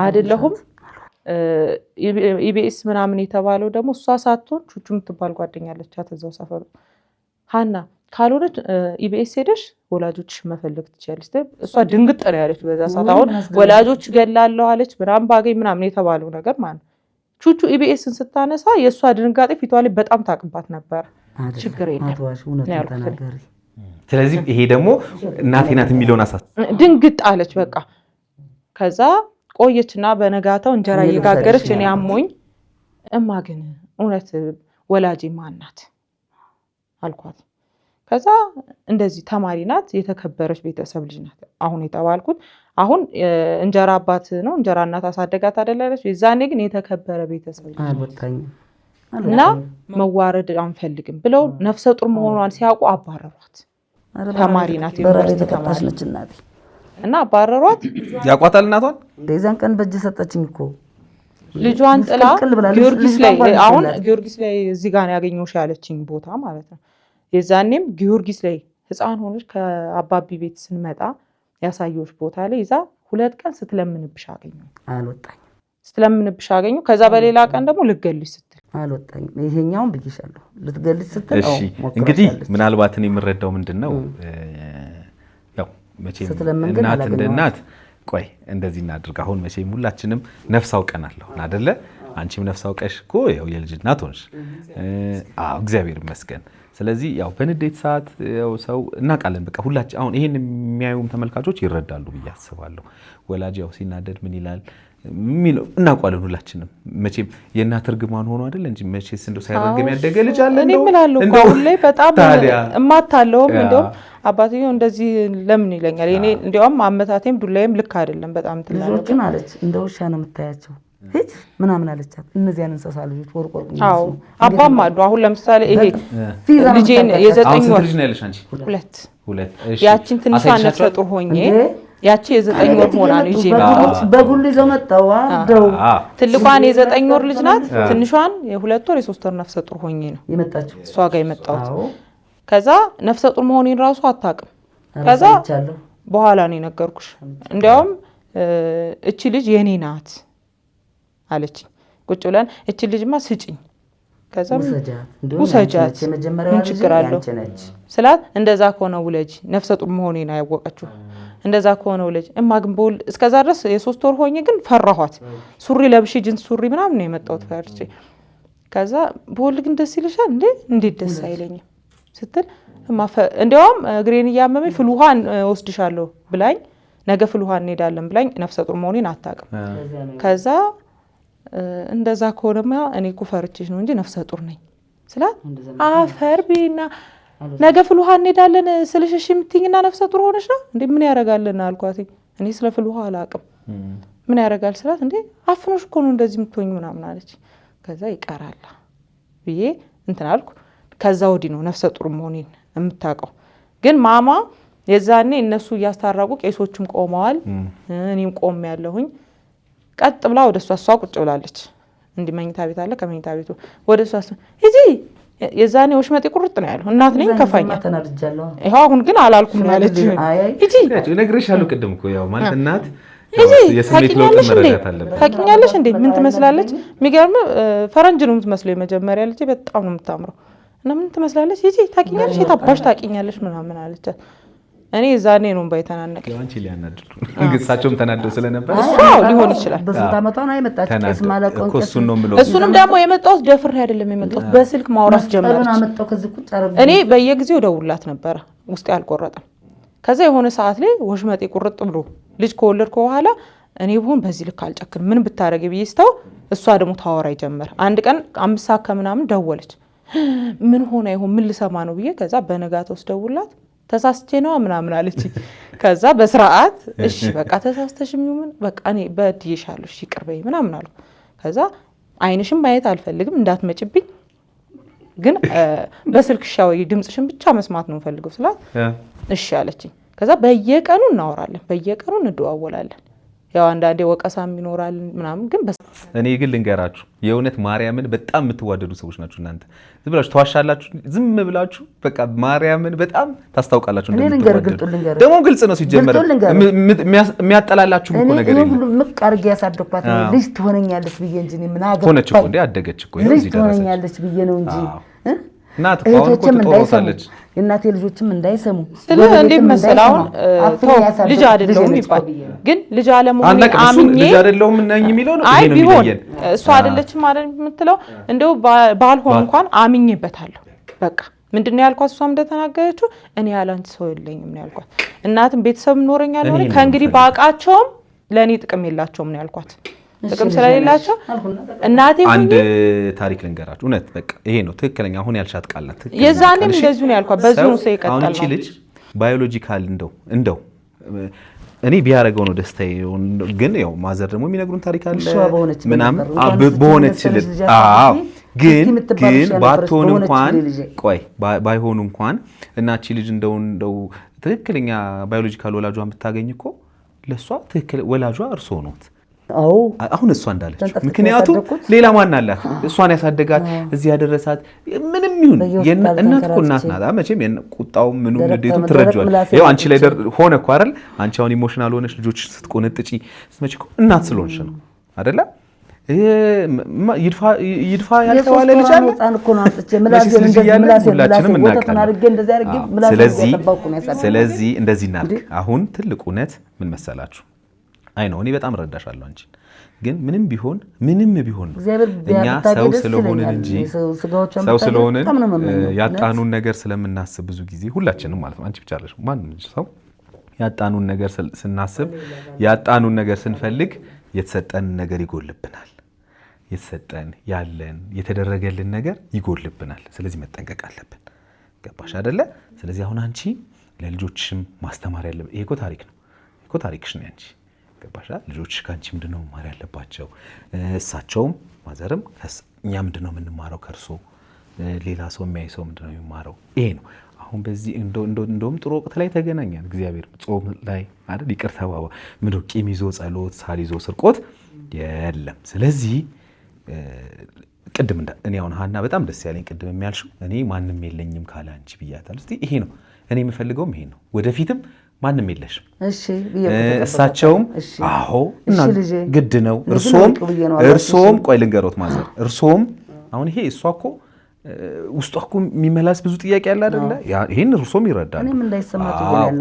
አይደለሁም ኢቢኤስ ምናምን የተባለው ደግሞ እሷ ሳትሆን ቹቹ የምትባል ጓደኛለቻት እዛው ሰፈሩ ሃና ካልሆነች ኢቢኤስ ሄደሽ ወላጆችሽ መፈለግ ትችያለሽ። እሷ ድንግጥ ነው ያለች በዛ ሰዓት። አሁን ወላጆች ገላለሁ አለች ምናምን ባገኝ ምናምን የተባለው ነገር ማለት ቹቹ ኢቢኤስን ስታነሳ የእሷ ድንጋጤ ፊቷ ላይ በጣም ታቅባት ነበር። ችግር የለም። ስለዚህ ይሄ ደግሞ እናቴ ናት የሚለውን አሳት ድንግጥ አለች በቃ። ከዛ ቆየችና በነጋታው እንጀራ እየጋገረች እኔ አሞኝ እማ ግን እውነት ወላጄ ማን ናት አልኳት። ከዛ እንደዚህ ተማሪ ናት የተከበረች ቤተሰብ ልጅ ናት አሁን የተባልኩት። አሁን እንጀራ አባት ነው እንጀራ እናት አሳደጋት አይደለች። የዛኔ ግን የተከበረ ቤተሰብ ልጅ እና መዋረድ አንፈልግም ብለው ነፍሰ ጡር መሆኗን ሲያውቁ አባረሯት። ተማሪ ናት ዩኒቨርሲቲ ተማሪ ነች እናቴ እና አባረሯት። ያቋታል እናቷን እንደዛን ቀን በእጅ ሰጠችኝ እኮ ልጇን ጥላ ጊዮርጊስ ላይ አሁን ጊዮርጊስ ላይ እዚህ ጋር ያገኘሁሽ ያለችኝ ቦታ ማለት ነው። የዛኔም ጊዮርጊስ ላይ ህፃን ሆነች ከአባቢ ቤት ስንመጣ ያሳየሁሽ ቦታ ላይ ይዛ 2 ቀን ስትለምንብሽ አገኘሁ። አልወጣኝ ስትለምንብሽ አገኘሁ። ከዛ በሌላ ቀን ደግሞ ልትገልሽ ስትል አልወጣኝ። ይሄኛውን ብዬሻለሁ ልትገልሽ ስትል እሺ እንግዲህ ምናልባት እኔ የምረዳው ምንድነው ያው መቼም እናት እንደ እናት ቆይ እንደዚህ እናድርግ። አሁን መቼም ሁላችንም ነፍስ አውቀናለሁ አይደለ? አንቺም ነፍስ አውቀሽ እኮ ያው የልጅ እናት ሆንሽ። እግዚአብሔር ይመስገን። ስለዚህ ያው በንዴት ሰዓት ያው ሰው እናቃለን በቃ ሁላችን አሁን ይሄን የሚያዩም ተመልካቾች ይረዳሉ ብዬ አስባለሁ። ወላጅ ያው ሲናደድ ምን ይላል ሚለው እናቋለን ሁላችንም። መቼም የእናት እርግማን ሆኖ አይደል እንጂ መቼስ እንደው ሳይረገም ያደገ ልጅ አለ እኔ እምላለሁ እኮ ሁሌ በጣም እማታለሁም እንደውም አባትየው እንደዚህ ለምን ይለኛል። እኔ እንደውም አመታቴም ዱላዬም ልክ አይደለም በጣም ትላለች። ልጆችን አለች እንደ ውሻ ነው የምታያቸው ሂድ ምናምን አለቻት። እነዚያን እንስሳ ልጆች ወርቆር አዎ አባም አሉ። አሁን ለምሳሌ ይሄ ልጄን የ9 ወር ልጅ ነው ያለሽ አንቺ? 2 ያቺን ትንሽ ነፍሰ ጡር ሆኜ ያቺ የ9 ወር ሆና ነው ይዤ መጣሁ። በጉል ይዘው መጣው አደው ትልቋን የ9 ወር ልጅ ናት። ትንሿን የ2 ወር የ3 ወር ነፍሰ ጡር ሆኜ ነው የመጣችው እሷ ጋር የመጣሁት። ከዛ ነፍሰ ጡር መሆኔን ራሱ አታውቅም። ከዛ በኋላ ነው የነገርኩሽ። እንዲያውም እቺ ልጅ የኔ ናት አለች። ቁጭ ብለን እቺ ልጅማ ስጪኝ ከዛ ውሰጃት ምን ችግር አለው ስላት እንደዛ ከሆነ ውለጂ ነፍሰ ጡር መሆኔን አያወቀችው። እንደዛ ከሆነ ውለጂ እማ ግን በውል እስከዛ ድረስ የ3 ወር ሆኜ ግን ፈራኋት። ሱሪ ለብሼ ጂንስ ሱሪ ምናምን ነው የመጣሁት ፈርቼ። ከዛ በውል ግን ደስ ይልሻል እንዴ? እንዴት ደስ አይለኝም ስትል እንዲያውም እግሬን እያመመኝ ፍል ውሃ ወስድሻለሁ ብላኝ ነገ ፍል ውሃ እንሄዳለን ብላኝ ነፍሰ ጡር መሆኔን አታውቅም። ከዛ እንደዛ ከሆነማ እኔ እኮ ፈርቼሽ ነው እንጂ ነፍሰ ጡር ነኝ ስላት አፈር ቢና ነገ ፍልውሃ እንሄዳለን ስልሽ እሺ የምትይኝና ነፍሰ ጡር ሆነሽ ነው እንዴ ምን ያረጋልና አልኳት እኔ ስለ ፍልውሃ አላቅም ምን ያረጋል ስላት እንዴ አፍኖሽ እኮ ነው እንደዚህ የምትሆኝ ምናምን አለች ከዛ ይቀራል ብዬ እንትን አልኩ ከዛ ወዲህ ነው ነፍሰ ጡር መሆኔን የምታውቀው ግን ማማ የዛኔ እነሱ ያስታራቁ ቄሶቹም ቆመዋል እኔም ቆም ያለሁኝ ቀጥ ብላ ወደሷ ቁጭ ብላለች እንዲ መኝታ ቤት አለ ከመኝታ ቤቱ ወደሷ እጂ የዛኔ ወሽመጤ ቁርጥ ነው ያለው እናት ነኝ ከፋኛ ይሄው አሁን ግን አላልኩም ማለት እጂ ነግሬሻለሁ ቅድም እኮ ያው ማለት እናት የስሜት ለውጥ መረዳት አለበት ታውቂኛለሽ እንዴ ምን ትመስላለች የሚገርም ፈረንጅ ነው የምትመስለው የመጀመሪያ ልጅ በጣም ነው የምታምረው እና ምን ትመስላለች እጂ ታውቂኛለሽ የታባሽ ታውቂኛለሽ ምናምን አለች እኔ ዛኔ ነው ባይተናነቀ ያንቺ ሊያናድዱ እንግሳቸውም ተናደው ስለነበር አዎ ሊሆን ይችላል በስንት አመቷ ነው የመጣች ቄስ ማለቆን እሱን ነው ብሎ እሱንም ደግሞ የመጣው ደፍሬ አይደለም የመጣው በስልክ ማውራት ጀመረች እኔ በየጊዜው ደውላት ነበር ውስጥ ያልቆረጠም ከዛ የሆነ ሰዓት ላይ ወሽመጤ ቁርጥ ብሎ ልጅ ከወለድኩ በኋላ እኔ ብሆን በዚህ ልክ አልጨክን ምን ብታረጊ ብዬስተው እሷ ደግሞ ታወራ ጀመር አንድ ቀን 5 ሰዓት ከምናምን ደወለች ምን ሆነ ይሁን ምን ልሰማ ነው ብዬ ከዛ በነጋታው ደውላት ተሳስቼ ነው ምናምን አለች ከዛ በስርዓት እሺ በቃ ተሳስተሽም ይሁን በቃ እኔ በድዬሻለሁ እሺ ይቅርበይ ምናምን አሉ ከዛ አይንሽም ማየት አልፈልግም እንዳትመጭብኝ ግን በስልክ ሻው ድምጽሽን ብቻ መስማት ነው ፈልገው ስላት እሺ አለችኝ ከዛ በየቀኑ እናወራለን በየቀኑ እንደዋወላለን ያው አንዳንዴ ወቀሳም ይኖራል ምናምን ግን እኔ ግን ልንገራችሁ የእውነት ማርያምን በጣም የምትዋደዱ ሰዎች ናችሁ እናንተ ዝም ብላችሁ ተዋሻላችሁ ዝም ብላችሁ በቃ ማርያምን በጣም ታስታውቃላችሁ ደግሞ ግልጽ ነው ሲጀመር የሚያጠላላችሁ እኮ ነገር የለም ሁሉ ምቅ አርጌ ያሳደኳት ልጅ ትሆነኛለች ብዬ እንጂ ምን አገባኝ ሆነች እኮ እንዴ አደገች እኮ ልጅ ትሆነኛለች ብዬ ነው እንጂ እናት ቋንቋ ተጠወሳለች እናቴ ልጆችም እንዳይሰሙ ስለ እንዴ መሰላው ልጅ አይደለም ይባል ግን ልጅ አለመሆን አምኜ ልጅ አይደለም ነኝ የሚለው ነው ይሄ ነው የሚለየን እሱ አይደለችም ማለት የምትለው እንደው ባልሆን እንኳን አምኜበታለሁ በቃ ምንድነው ያልኳት እሷም እንደተናገረችው እኔ ያላንቺ ሰው የለኝም ነው ያልኳት እናትም ቤተሰብ ኖረኛል ነው ከእንግዲህ ባቃቸውም ለኔ ጥቅም የላቸውም ነው ያልኳት ጥቅም ስለሌላቸው እናቴ አንድ ታሪክ ልንገራችሁ እውነት በቃ ይሄ ነው ትክክለኛ አሁን ያልሻት ቃል ናት የዛኔም እንደዚሁ ነው ያልኳት በዚህ ነው ሰይቀጣል አሁን እቺ ልጅ ባዮሎጂካል እንደው እኔ ቢያረጋው ነው ደስታዬ ግን ያው ማዘር ደግሞ የሚነግሩን ታሪክ አለ ምናምን በሆነች ልጅ አዎ ግን ባትሆን እንኳን ቆይ ባይሆን እንኳን እናቺ ልጅ እንደው ትክክለኛ ባዮሎጂካል ወላጇን ብታገኝ እኮ ለሷ ትክክል ወላጇ እርሶ ነው አው አሁን እሷ እንዳለች ምክንያቱም ሌላ ማን አላት እሷን ያሳደጋት እዚህ ያደረሳት ምንም ይሁን እናት እኮ እናት ናት መቼም ቁጣው ምኑ ንዴቱ ትረጃዋል ያው አንቺ ላይ ሆነ እኮ አይደል አንቺ አሁን ኢሞሽናል ሆነሽ ልጆች ስትቆነጥጪ ስመጪ እኮ እናት ስለሆንሽ ነው አይደለ ይድፋ ያልተዋለ ልጅ አለ ህፃን እኮ ነው አንጥቼ ምላሴን እንደዚህ ስለዚህ እንደዚህ እናድርግ አሁን ትልቁ እውነት ምን መሰላችሁ አይ ነው እኔ በጣም ረዳሻለሁ አንቺ ግን ምንም ቢሆን እኛ ሰው ስለሆነን እንጂ ሰው ስለሆነን ያጣኑን ነገር ስለምናስብ ብዙ ጊዜ ሁላችንም ማለት ነው አንቺ ብቻ አይደለሽ ማንንም ሰው ያጣኑን ነገር ስናስብ ያጣኑን ነገር ስንፈልግ የተሰጠን ነገር ይጎልብናል የተሰጠን ያለን የተደረገልን ነገር ይጎልብናል ስለዚህ መጠንቀቅ አለብን ገባሽ አይደለ ስለዚህ አሁን አንቺ ለልጆችሽም ማስተማር ያለበት ይሄ እኮ ታሪክ ነው እኮ ታሪክሽ ነው አንቺ ገባሽ ልጆች ካንቺ ምንድነው ማር ያለባቸው እሳቸውም ማዘርም እኛ ምንድነው የምንማረው ከርሶ ሌላ ሰው የሚያይ ሰው ምንድነው የሚማረው ይሄ ነው አሁን በዚህ እንደውም ጥሩ ወቅት ላይ ተገናኛል እግዚአብሔር ጾም ላይ አይደል ይቅርታ ባባ ምንድነው ቂም ይዞ ጸሎት ሳል ይዞ ስርቆት የለም ስለዚህ ቅድም እኔ አሁን ሀና በጣም ደስ ያለኝ ቅድም የሚያልሽው እኔ ማንንም የለኝም ካለ አንቺ ብያታል እስቲ ይሄ ነው እኔ የምፈልገውም ይሄ ነው ወደፊትም ማንንም የለሽም እሺ እሳቸውም አዎ እና ግድ ነው እርሶም ቆይ ልንገሮት ማዘር እርሶም አሁን ይሄ እሷ እኮ ውስጧ እኮ የሚመላስ ብዙ ጥያቄ ያለ አይደለ ይሄን እርሶም ይረዳሉ እኔም እንዳይሰማት ይላል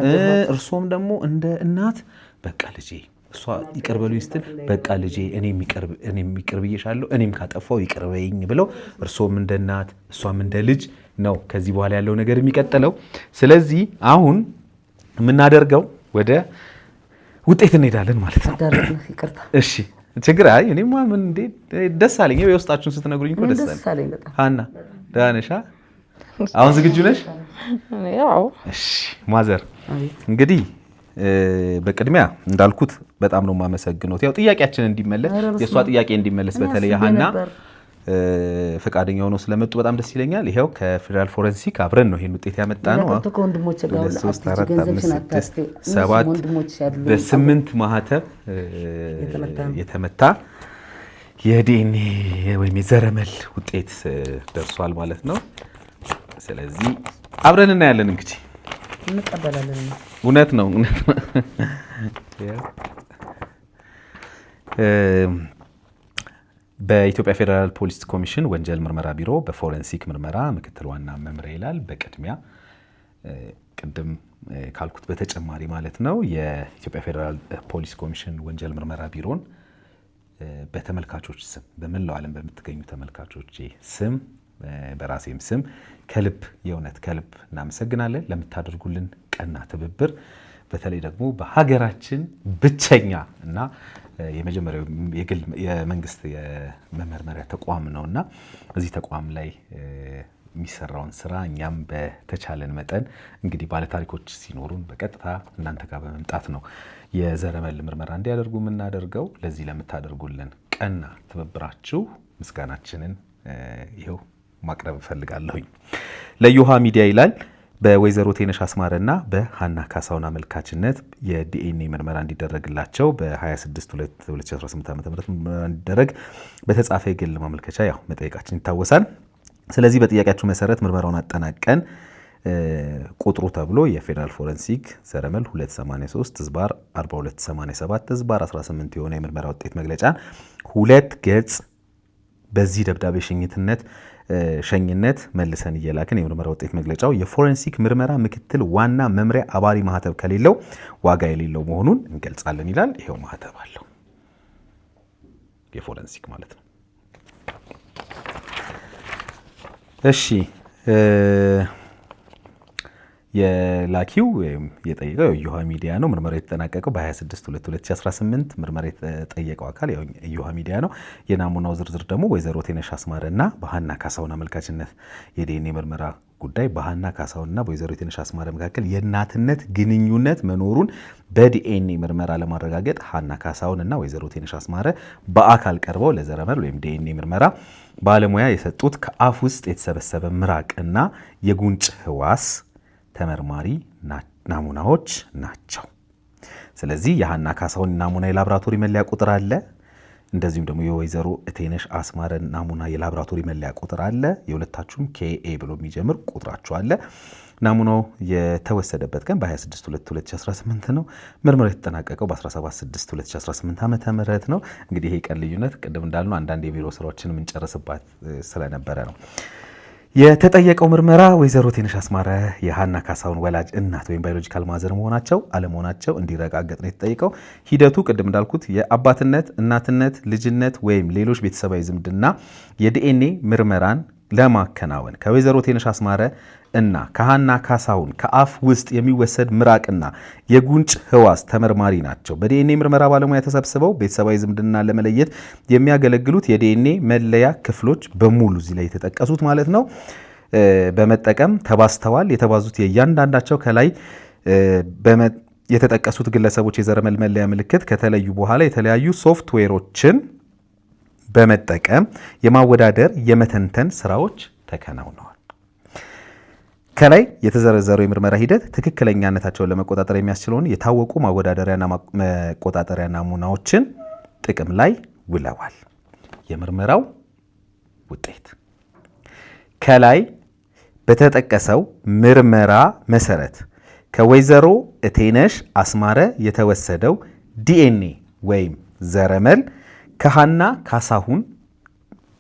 እርሶም ደግሞ እንደ እናት በቃ ልጄ እሷ ይቀርበሉኝ ስትል በቃ ልጄ እኔ የሚቀርብ ይሻለው እኔም ካጠፋው ይቀርበኝ ብለው እርሶም እንደ እናት እሷም እንደ ልጅ ነው ከዚህ በኋላ ያለው ነገር የሚቀጥለው ስለዚህ አሁን የምናደርገው ወደ ውጤት እንሄዳለን ማለት ነው ይቅርታ እሺ ችግር አይ እኔማ ምን እንዴ ደስ አለኝ። የውስጣችሁን ስትነግሩኝ እኮ ደስ አለኝ በጣም። ሀና ደህና ነሽ? አሁን ዝግጁ ነሽ? ያው እሺ ማዘር እንግዲህ በቅድሚያ እንዳልኩት በጣም ነው የማመሰግነው። ያው ጥያቄያችን እንዲመለስ የሷ ጥያቄ እንዲመለስ በተለይ ሀና ፈቃደኛ ሆኖ ስለመጡ በጣም ደስ ይለኛል። ይሄው ከፌደራል ፎረንሲክ አብረን ነው ይሄን ውጤት ያመጣ ነው። ከወንድሞቼ ጋር 3 4 5 6 7 በ8 ማህተብ የተመታ የዲኤንኤ ወይም የዘረመል ውጤት ደርሷል ማለት ነው። ስለዚህ አብረን እናያለን እንግዲህ እንቀበላለን። እውነት ነው። በኢትዮጵያ ፌዴራል ፖሊስ ኮሚሽን ወንጀል ምርመራ ቢሮ በፎረንሲክ ምርመራ ምክትል ዋና መምሪያ ይላል። በቅድሚያ ቅድም ካልኩት በተጨማሪ ማለት ነው የኢትዮጵያ ፌዴራል ፖሊስ ኮሚሽን ወንጀል ምርመራ ቢሮን በተመልካቾች ስም በመላው ዓለም በምትገኙ ተመልካቾች ስም በራሴም ስም ከልብ የእውነት ከልብ እናመሰግናለን ለምታደርጉልን ቀና ትብብር። በተለይ ደግሞ በሀገራችን ብቸኛ እና የመጀመሪያው የግል የመንግስት የመመርመሪያ ተቋም ነውና እዚህ ተቋም ላይ የሚሰራውን ስራ እኛም በተቻለን መጠን እንግዲህ ባለታሪኮች ሲኖሩን በቀጥታ እናንተ ጋር በመምጣት ነው የዘረመል ምርመራ እንዲያደርጉ የምናደርገው። ለዚህ ለምታደርጉልን ቀና ትብብራችሁ ምስጋናችንን ይኸው ማቅረብ እፈልጋለሁኝ። ለዮሃ ሚዲያ ይላል በወይዘሮ ቴነሽ አስማረና በሀና ካሳሁን አመልካችነት የዲኤንኤ ምርመራ እንዲደረግላቸው በ26/2/2018 ዓ.ም ምርመራ እንዲደረግ በተጻፈ የግል ማመልከቻ ያው መጠየቃችን ይታወሳል። ስለዚህ በጥያቄያችሁ መሰረት ምርመራውን አጠናቀን ቁጥሩ ተብሎ የፌዴራል ፎረንሲክ ዘረመል 283/4287/18 የሆነ የምርመራ ውጤት መግለጫ 2 ገጽ በዚህ ደብዳቤ ሸኝነት መልሰን እየላክን የምርመራ ውጤት መግለጫው የፎረንሲክ ምርመራ ምክትል ዋና መምሪያ አባሪ ማህተብ ከሌለው ዋጋ የሌለው መሆኑን እንገልጻለን ይላል። ይሄው ማህተብ አለው የፎረንሲክ ማለት ነው። እሺ የላኪው የጠየቀው የዮሃ ሚዲያ ነው። ምርመራው የተጠናቀቀው በ26/2/2018 ምርመራ የተጠየቀው አካል የዮሃ ሚዲያ ነው። የናሙናው ዝርዝር ደግሞ ወይዘሮ ቴነሽ አስማረና በሀና ካሳሁን አመልካችነት የዲኤንኤ ምርመራ ጉዳይ በሀና ካሳሁንና በወይዘሮ ቴነሽ አስማረ መካከል የእናትነት ግንኙነት መኖሩን በዲኤንኤ ምርመራ ለማረጋገጥ ሀና ካሳሁንና ወይዘሮ ቴነሽ አስማረ በአካል ቀርበው ለዘረመል ወይም ዲኤንኤ ምርመራ ባለሙያ የሰጡት ከአፍ ውስጥ የተሰበሰበ ምራቅና የጉንጭ ህዋስ ተመርማሪ ናሙናዎች ናቸው። ስለዚህ የሀና ካሳሁን ናሙና የላብራቶሪ መለያ ቁጥር አለ። እንደዚሁም ደግሞ የወይዘሮ ቴነሽ አስማረ ናሙና የላብራቶሪ መለያ ቁጥር አለ። የሁለታችሁም KA ብሎ የሚጀምር ቁጥራቸው አለ። ናሙናው የተወሰደበት ቀን በ26/2/2018 ነው። ምርመራው የተጠናቀቀው በ17/6/2018 ዓ.ም ነው። እንግዲህ ይሄ ቀን ልዩነት ቅድም እንዳልነው አንዳንድ የቢሮ ስራዎችን የምንጨርስባት ስለነበረ ነው። የተጠየቀው ምርመራ ወይዘሮ ቴነሽ አስማረ የሀና ካሳሁን ወላጅ እናት ወይም ባዮሎጂካል ማዘር መሆናቸው አለመሆናቸው እንዲረጋገጥ ነው የተጠየቀው። ሂደቱ ቅድም እንዳልኩት የአባትነት፣ እናትነት፣ ልጅነት ወይም ሌሎች ቤተሰባዊ ዝምድና የዲኤንኤ ምርመራን ለማከናወን ከወይዘሮ ቴነሽ አስማረ እና ከሀና ካሳሁን ከአፍ ውስጥ የሚወሰድ ምራቅና የጉንጭ ህዋስ ተመርማሪ ናቸው። በዲኤንኤ ምርመራ ባለሙያ ተሰብስበው ቤተሰባዊ ዝምድና ለመለየት የሚያገለግሉት የዲኤንኤ መለያ ክፍሎች በሙሉ እዚህ ላይ የተጠቀሱት ማለት ነው በመጠቀም ተባዝተዋል። የተባዙት የእያንዳንዳቸው ከላይ የተጠቀሱት ግለሰቦች የዘረመል መለያ ምልክት ከተለዩ በኋላ የተለያዩ ሶፍትዌሮችን በመጠቀም የማወዳደር የመተንተን ስራዎች ተከናውነዋል። ከላይ የተዘረዘረው የምርመራ ሂደት ትክክለኛነታቸውን ለመቆጣጠር የሚያስችለውን የታወቁ ማወዳደሪያና መቆጣጠሪያ ናሙናዎችን ጥቅም ላይ ውለዋል። የምርመራው ውጤት ከላይ በተጠቀሰው ምርመራ መሰረት ከወይዘሮ ቴነሽ አስማረ የተወሰደው ዲኤንኤ ወይም ዘረመል ከሀና ካሳሁን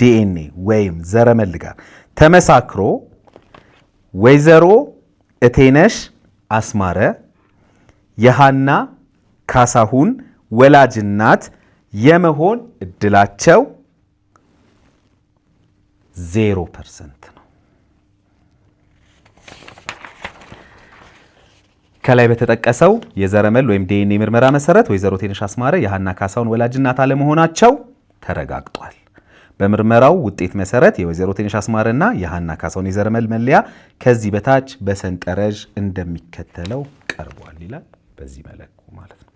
ዲኤንኤ ወይም ዘረመል ጋር ተመሳክሮ ወይዘሮ ቴነሽ አስማረ የሀና ካሳሁን ወላጅናት የመሆን እድላቸው 0% ነው። ከላይ በተጠቀሰው የዘረመል ወይም ዲኤንኤ ምርመራ መሰረት ወይዘሮ ቴነሽ አስማረ የሃና ካሳሁን ወላጅ እናት አለመሆናቸው ተረጋግጧል። በምርመራው ውጤት መሰረት የወይዘሮ ቴነሽ አስማረና የሃና ካሳሁን የዘረመል መለያ ከዚህ በታች በሰንጠረዥ እንደሚከተለው ቀርቧል ይላል። በዚህ መለኩ ማለት ነው።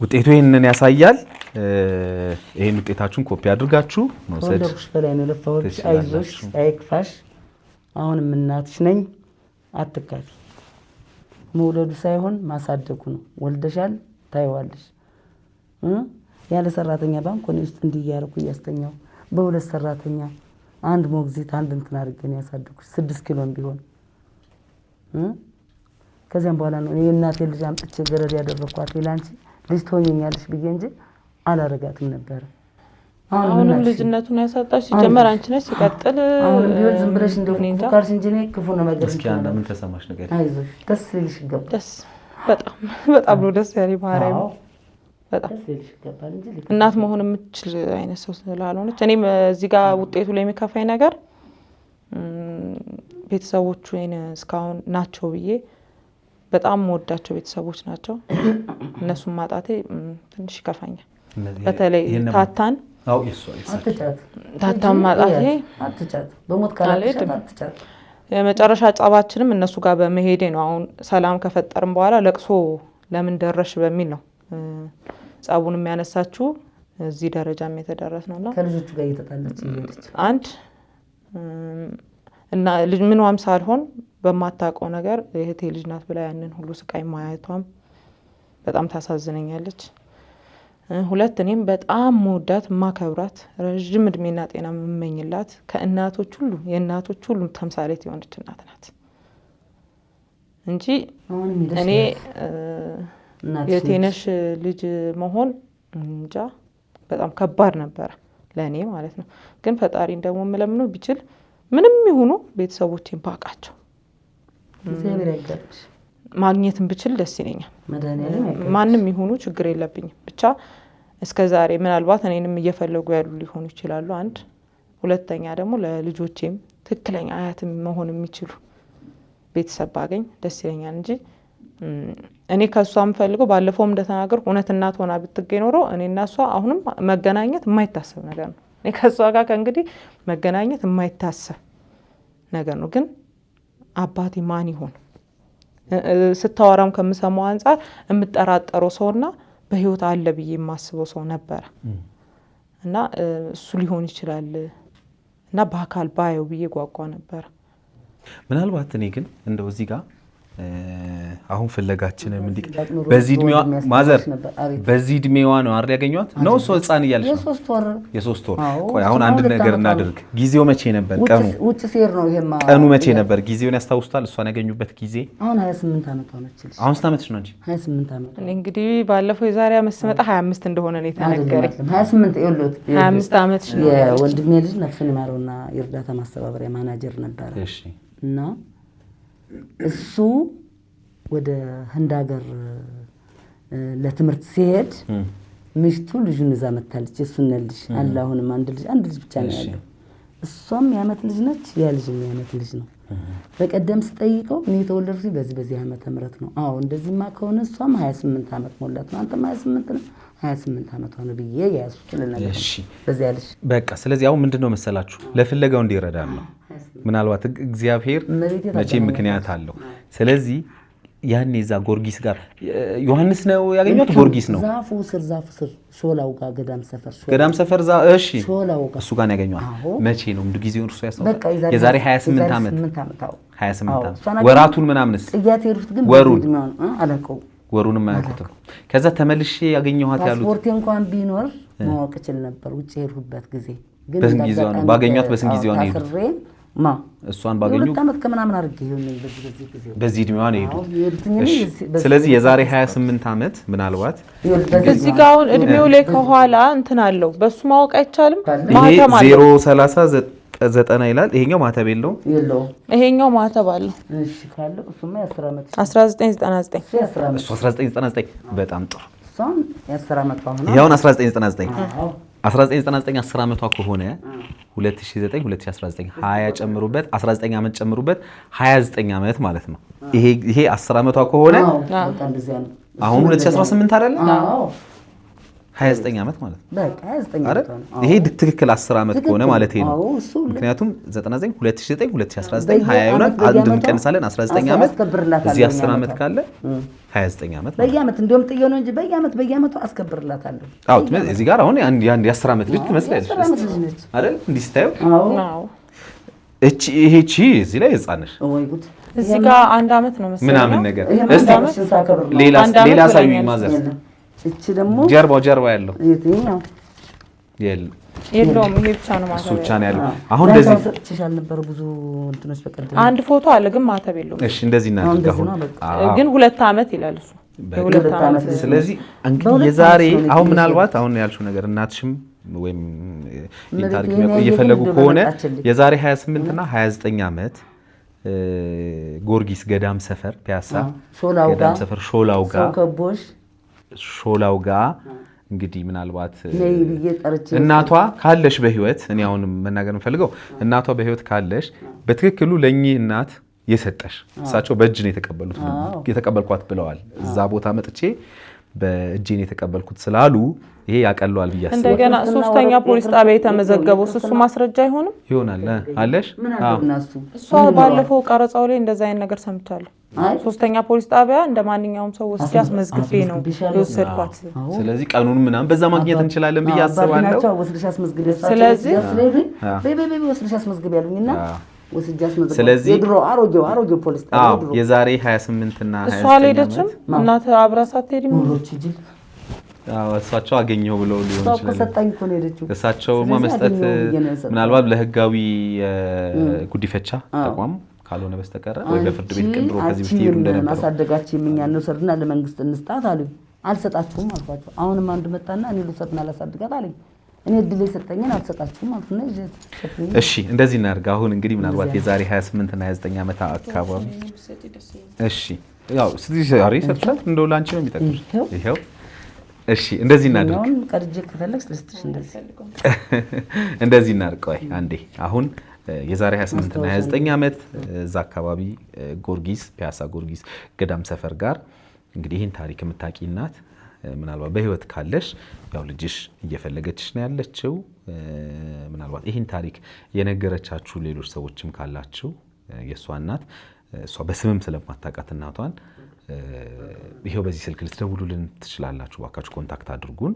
ውጤቱ ይህንን ያሳያል። ይህን ውጤታችሁን ኮፒ አድርጋችሁ መውሰድ በላይ ነው ለፋዎች። አይዞሽ፣ አይክፋሽ። አሁንም እናትሽ ነኝ፣ አትካፊ። መውለዱ ሳይሆን ማሳደጉ ነው። ወልደሻል፣ ታይዋለሽ። ያለ ሰራተኛ ባንኮኒ ውስጥ እንዲህ እያደረኩ እያስተኛው በሁለት ሰራተኛ አንድ ሞግዚት አንድ እንትን አድርገን ያሳደጉሽ 6 ኪሎም ቢሆን ከዚያም በኋላ ነው የእናቴ ልጅ አምጥቼ ገረድ ያደረኳት ይላንቺ ልጅ ትሆኚኛለሽ ብዬ እንጂ አላረጋትም ነበር። አሁንም ልጅነቱን ያሳጣሽ ሲጀመር አንቺ ነሽ። ሲቀጥል አሁንም ቢሆን ዝም ብለሽ እንደው ካልሽ እንጂ ነው ክፉ ነው ነገር። እስኪ አንድ ምን ተሰማሽ ነገር? አይዞሽ፣ ደስ ይልሽ ይገባል። ደስ በጣም ነው ደስ ያለኝ ማርያም። በጣም እናት መሆን የምትችል አይነት ሰው ስላልሆነች እኔም እዚህ ጋር ውጤቱ ላይ የሚከፋኝ ነገር ቤተሰቦቹ እስካሁን ናቸው ብዬ በጣም ወዳቸው ቤተሰቦች ናቸው። እነሱን ማጣቴ ትንሽ ይከፋኛል። በተለይ ታታን ማጣቴ በሞት ካላልሽ አትጫት። የመጨረሻ ጸባችንም እነሱ ጋር በመሄዴ ነው። አሁን ሰላም ከፈጠርን በኋላ ለቅሶ ለምን ደረሽ በሚል ነው ጸቡን የሚያነሳችው። እዚህ ደረጃም የተደረስ ነውና ከልጆቹ ጋር እየተጣላች እየሄደች አንድ እና ልጅ ምንዋም ሳልሆን በማታውቀው ነገር እህቴ ልጅ ናት ብላ ያንን ሁሉ ስቃይ ማየቷም በጣም ታሳዝነኛለች። ሁለት እኔም በጣም መወዳት ማከብራት ረጅም እድሜና ጤና የምመኝላት ከእናቶች ሁሉ የእናቶች ሁሉ ተምሳሌት የሆነች እናት ናት እንጂ እኔ የቴነሽ ልጅ መሆን እንጃ በጣም ከባድ ነበር ለኔ ማለት ነው። ግን ፈጣሪን ደግሞ የምለምነው ቢችል ምንም ይሁኑ ቤተሰቦቼን ባቃቸው ማግኘትን ብችል ደስ ይለኛል። ማንም ይሁኑ ችግር የለብኝም። ብቻ እስከዛሬ ምናልባት እኔንም እየፈለጉ ያሉ ሊሆኑ ይችላሉ። አንድ ሁለተኛ ደግሞ ለልጆቼም ትክክለኛ አያትም መሆን የሚችሉ ቤተሰብ ባገኝ ደስ ይለኛል እንጂ እኔ ከሷ የምፈልገው ባለፈውም እንደተናገርኩ እውነት እናት ሆና ብትገኝ ኖሮ እኔና እሷ አሁንም መገናኘት የማይታሰብ ነገር ነው። እኔ ከሷ ጋር ከእንግዲህ መገናኘት የማይታሰብ ነገር ነው። ግን አባቴ ማን ይሆን ስታወራም ከምሰማው አንፃር የምጠራጠረው ሰውና በህይወት አለ ብዬ የማስበው ሰው ነበር እና እሱ ሊሆን ይችላል እና በአካል ባየው ብዬ ጓጓ ነበር። ምናልባት እኔ ግን እንደው እዚህ ጋር አሁን ፍለጋችንም በዚህ እድሜዋ ማዘር በዚህ እድሜዋ ነው አይደል ያገኘኋት ነው እሱ ህፃን እያለች የሶስት ወር ቆይ አሁን አንድ ነገር እናድርግ። ጊዜው መቼ ነበር? ውጭ ሲሄድ ነው ይሄማ ቀኑ መቼ ነበር? ጊዜውን ያስታውሱታል? እሷን ያገኙበት ጊዜ አሁን 28 ዓመት ሆነችልሽ። አሁን ስንት ዓመትሽ ነው እንጂ? 28 ዓመት። እኔ እንግዲህ ባለፈው የዛሬ ዓመት ስመጣ 25 እንደሆነ ነው የተነገረኝ። 28 ይኸውልህ 25 ዓመት ነው። የወንድሜ ልጅ ነፍሱን ይማረውና የእርዳታ ማስተባበሪያ ማናጀር ነበር። እሺ። እና እሱ ወደ ህንድ ሀገር ለትምህርት ሲሄድ ሚስቱ ልጁን እዛ መታለች። እሱን ልጅ አለ አሁንም አንድ ልጅ ብቻ ነው ያለው። እሷም የዓመት ልጅ ነች፣ ያ ልጅም የዓመት ልጅ ነው። በቀደም ስጠይቀው እኔ የተወለድኩት በዚህ ዓመተ ምህረት ነው። አዎ እንደዚህማ ከሆነ እሷም 28 ዓመት ሞላት ነው፣ አንተም 28 ነው፣ 28 ዓመት ሆነ ብዬ ያሱት ለነገር። እሺ በዚያ ልጅ በቃ ስለዚህ አሁን ምንድነው መሰላችሁ ለፍለጋው እንዲረዳን ነው። ምናልባት እግዚአብሔር መቼም ምክንያት አለው። ስለዚህ ያኔ እዛ ጎርጊስ ጋር ዮሐንስ ነው ያገኘሁት። ጎርጊስ ነው ዛፉ ስር ሾላው ጋር ገዳም ሰፈር እሺ ሾላው ጋር እሱ ጋር ነው ያገኘኋት። መቼ ነው እንዱ ጊዜውን እርሱ ያስታውሳል? በቃ የዛሬ 28 ዓመት 28 ዓመት ወራቱን ምናምንስ ጥያት ሄዱት ግን ወሩን አላውቀው ወሩንም አያውቁትም። ከዛ ተመልሼ ያገኘኋት ያሉት ፓስፖርት እንኳን ቢኖር ማወቅ እችል ነበር ውጭ ሄድኩበት ጊዜ። ግን በስንት ጊዜው ነው ባገኘኋት? በስንት ጊዜው ነው ሄዱት? እሷን ባገኙ ከመት ከምናምን አድርጌ በዚህ እድሜዋ ነው የሄዱት። ስለዚህ የዛሬ 28 ዓመት ምናልባት እዚህ ጋር አሁን እድሜው ላይ ከኋላ እንትን አለው በሱ ማወቅ አይቻልም። ማተም አለው 039 ይላል። ይሄኛው ማተብ የለውም። ይሄኛው ማተብ አለው። እሺ ካለው እሱማ 10 ዓመት 1999 እሱ 1999 በጣም ጥሩ። እሷም 10 ዓመት ሆነ። ይሄውን 1999 1999 10 ዓመቷ ከሆነ 2009 2019 20 ጨምሩበት 19 ዓመት ጨምሩበት 29 ዓመት ማለት ነው። ይሄ 10 ዓመቷ ከሆነ አሁን 2018 አይደል? አዎ 29 ዓመት ማለት ነው። በቃ 29 አይደል? ይሄ ትክክል 10 ዓመት ከሆነ ማለት ነው። ምክንያቱም 99 2009 2019 20 ይሆናል። አንድ እንቀንሳለን 19 ዓመት እዚህ 10 ዓመት ካለ 29 ዓመት ማለት በየዓመት እንደውም ጥየው ነው እንጂ በየዓመቱ አስከብርላታለሁ። አዎ እዚህ ጋር አሁን አንድ የ10 ዓመት ልጅ ትመስላለች አይደል? እንዲህ ስታየው አዎ እቺ እዚህ ላይ ህፃን ነሽ። ወይ ጉድ! እዚህ ጋር 1 ዓመት ነው መሰለኝ ምናምን ነገር እስቲ ሌላ ሳዩ ማዘር እቺ ደግሞ ጀርባ ያለው የትኛው የለውም። ይሄ ብቻ ነው ማተብ። እሱ ብቻ ነው ያለው። አሁን እንደዚህ ሰጥቼሻል ነበር ብዙ እንትኖች በቀደም አንድ ፎቶ አለ ግን ማተብ የለውም። እሺ እንደዚህ እናድርግ። አሁን ግን 2 ዓመት ይላል እሱ። የ2 ዓመት ስለዚህ እንግዲህ የዛሬ አሁን ምናልባት አሁን ያልሽው ነገር እናትሽም ወይም ታሪክ እየፈለጉ ከሆነ የዛሬ 28 እና 29 ዓመት ጎርጊስ ገዳም ሰፈር ፒያሳ ገዳም ሰፈር ሾላው ጋር እንግዲህ ምናልባት እናቷ ካለሽ በህይወት እኔ አሁን መናገር የምፈልገው እናቷ በህይወት ካለሽ በትክክሉ ለኚህ እናት የሰጠሽ እሳቸው በእጅ ነው የተቀበልኳት ብለዋል። እዛ ቦታ መጥቼ በእጄ ነው የተቀበልኩት ስላሉ ይሄ ያቀለዋል ብዬ አስባለሁ። እንደገና 3ኛ ፖሊስ ጣቢያ የተመዘገበው እሱ ማስረጃ ይሆናል አለሽ? እሷ ባለፈው ቀረጻው ላይ እንደዛ አይነት ነገር ሰምቻለሁ። 3ኛ ፖሊስ ጣቢያ እንደ ማንኛውም ሰው ወስጄ አስመዝግቤ ነው የወሰድኳት። ስለዚህ ቀኑን ምናምን በዛ ማግኘት እንችላለን ብዬ አስባለሁ። ስለዚህ ወስደሽ አስመዝግቤ ያሉኝና ስለዚህ የድሮ አሮጌው ፖሊስ ጣቢያ የዛሬ 28 እና 29 እሷ አልሄደችም። እናት አብራ ሳትሄድ እሳቸው አገኘው ብለው ሊሆን ይችላል። ሰጣኝ እኮ ነው የሄደችው። እሳቸው መስጠት ምናልባት ለህጋዊ ጉዲፈቻ ተቋም ካልሆነ በስተቀር ወይ ለፍርድ ቤት ቀንድሮ ከዚህ በፊት ይሄዱ እንደነበር አሳደጋችሁ የምኛን ነው ሰርና ለመንግስት እንስጣት አሉ። አልሰጣችሁም አልኳቸው። አሁንም አንዱ መጣና እኔ ልሰጥና ላሳድጋት አለኝ። እኔ እድል የሰጠኝን አልሰጣችሁም አልኩና እሺ እንደዚህ እናድርግ። አሁን እንግዲህ ምናልባት የዛሬ 28 እና 29 ዓመት አካባቢ እሺ ያው ዛሬ ሰጥቻት እንደው ላንቺ ነው የሚጠቅምሽ። ይሄው እሺ እንደዚህ እናድርግ። አሁን ቀርጄ ከፈለግሽ ልስጥሽ። እንደዚህ እናድርግ። ቆይ አንዴ አሁን የዛሬ 28 እና 29 ዓመት እዛ አካባቢ ጎርጊስ ፒያሳ ጎርጊስ ገዳም ሰፈር ጋር እንግዲህ ይህን ታሪክ የምታውቂ እናት ምናልባት በህይወት ካለሽ ያው ልጅሽ እየፈለገችሽ ነው ያለችው። ምናልባት ይህን ታሪክ የነገረቻችሁ ሌሎች ሰዎችም ካላችሁ የእሷ እናት እሷ በስምም ስለማታውቃት እናቷን ይሄው በዚህ ስልክ ልትደውሉልን ትችላላችሁ። ባካችሁ ኮንታክት አድርጉን።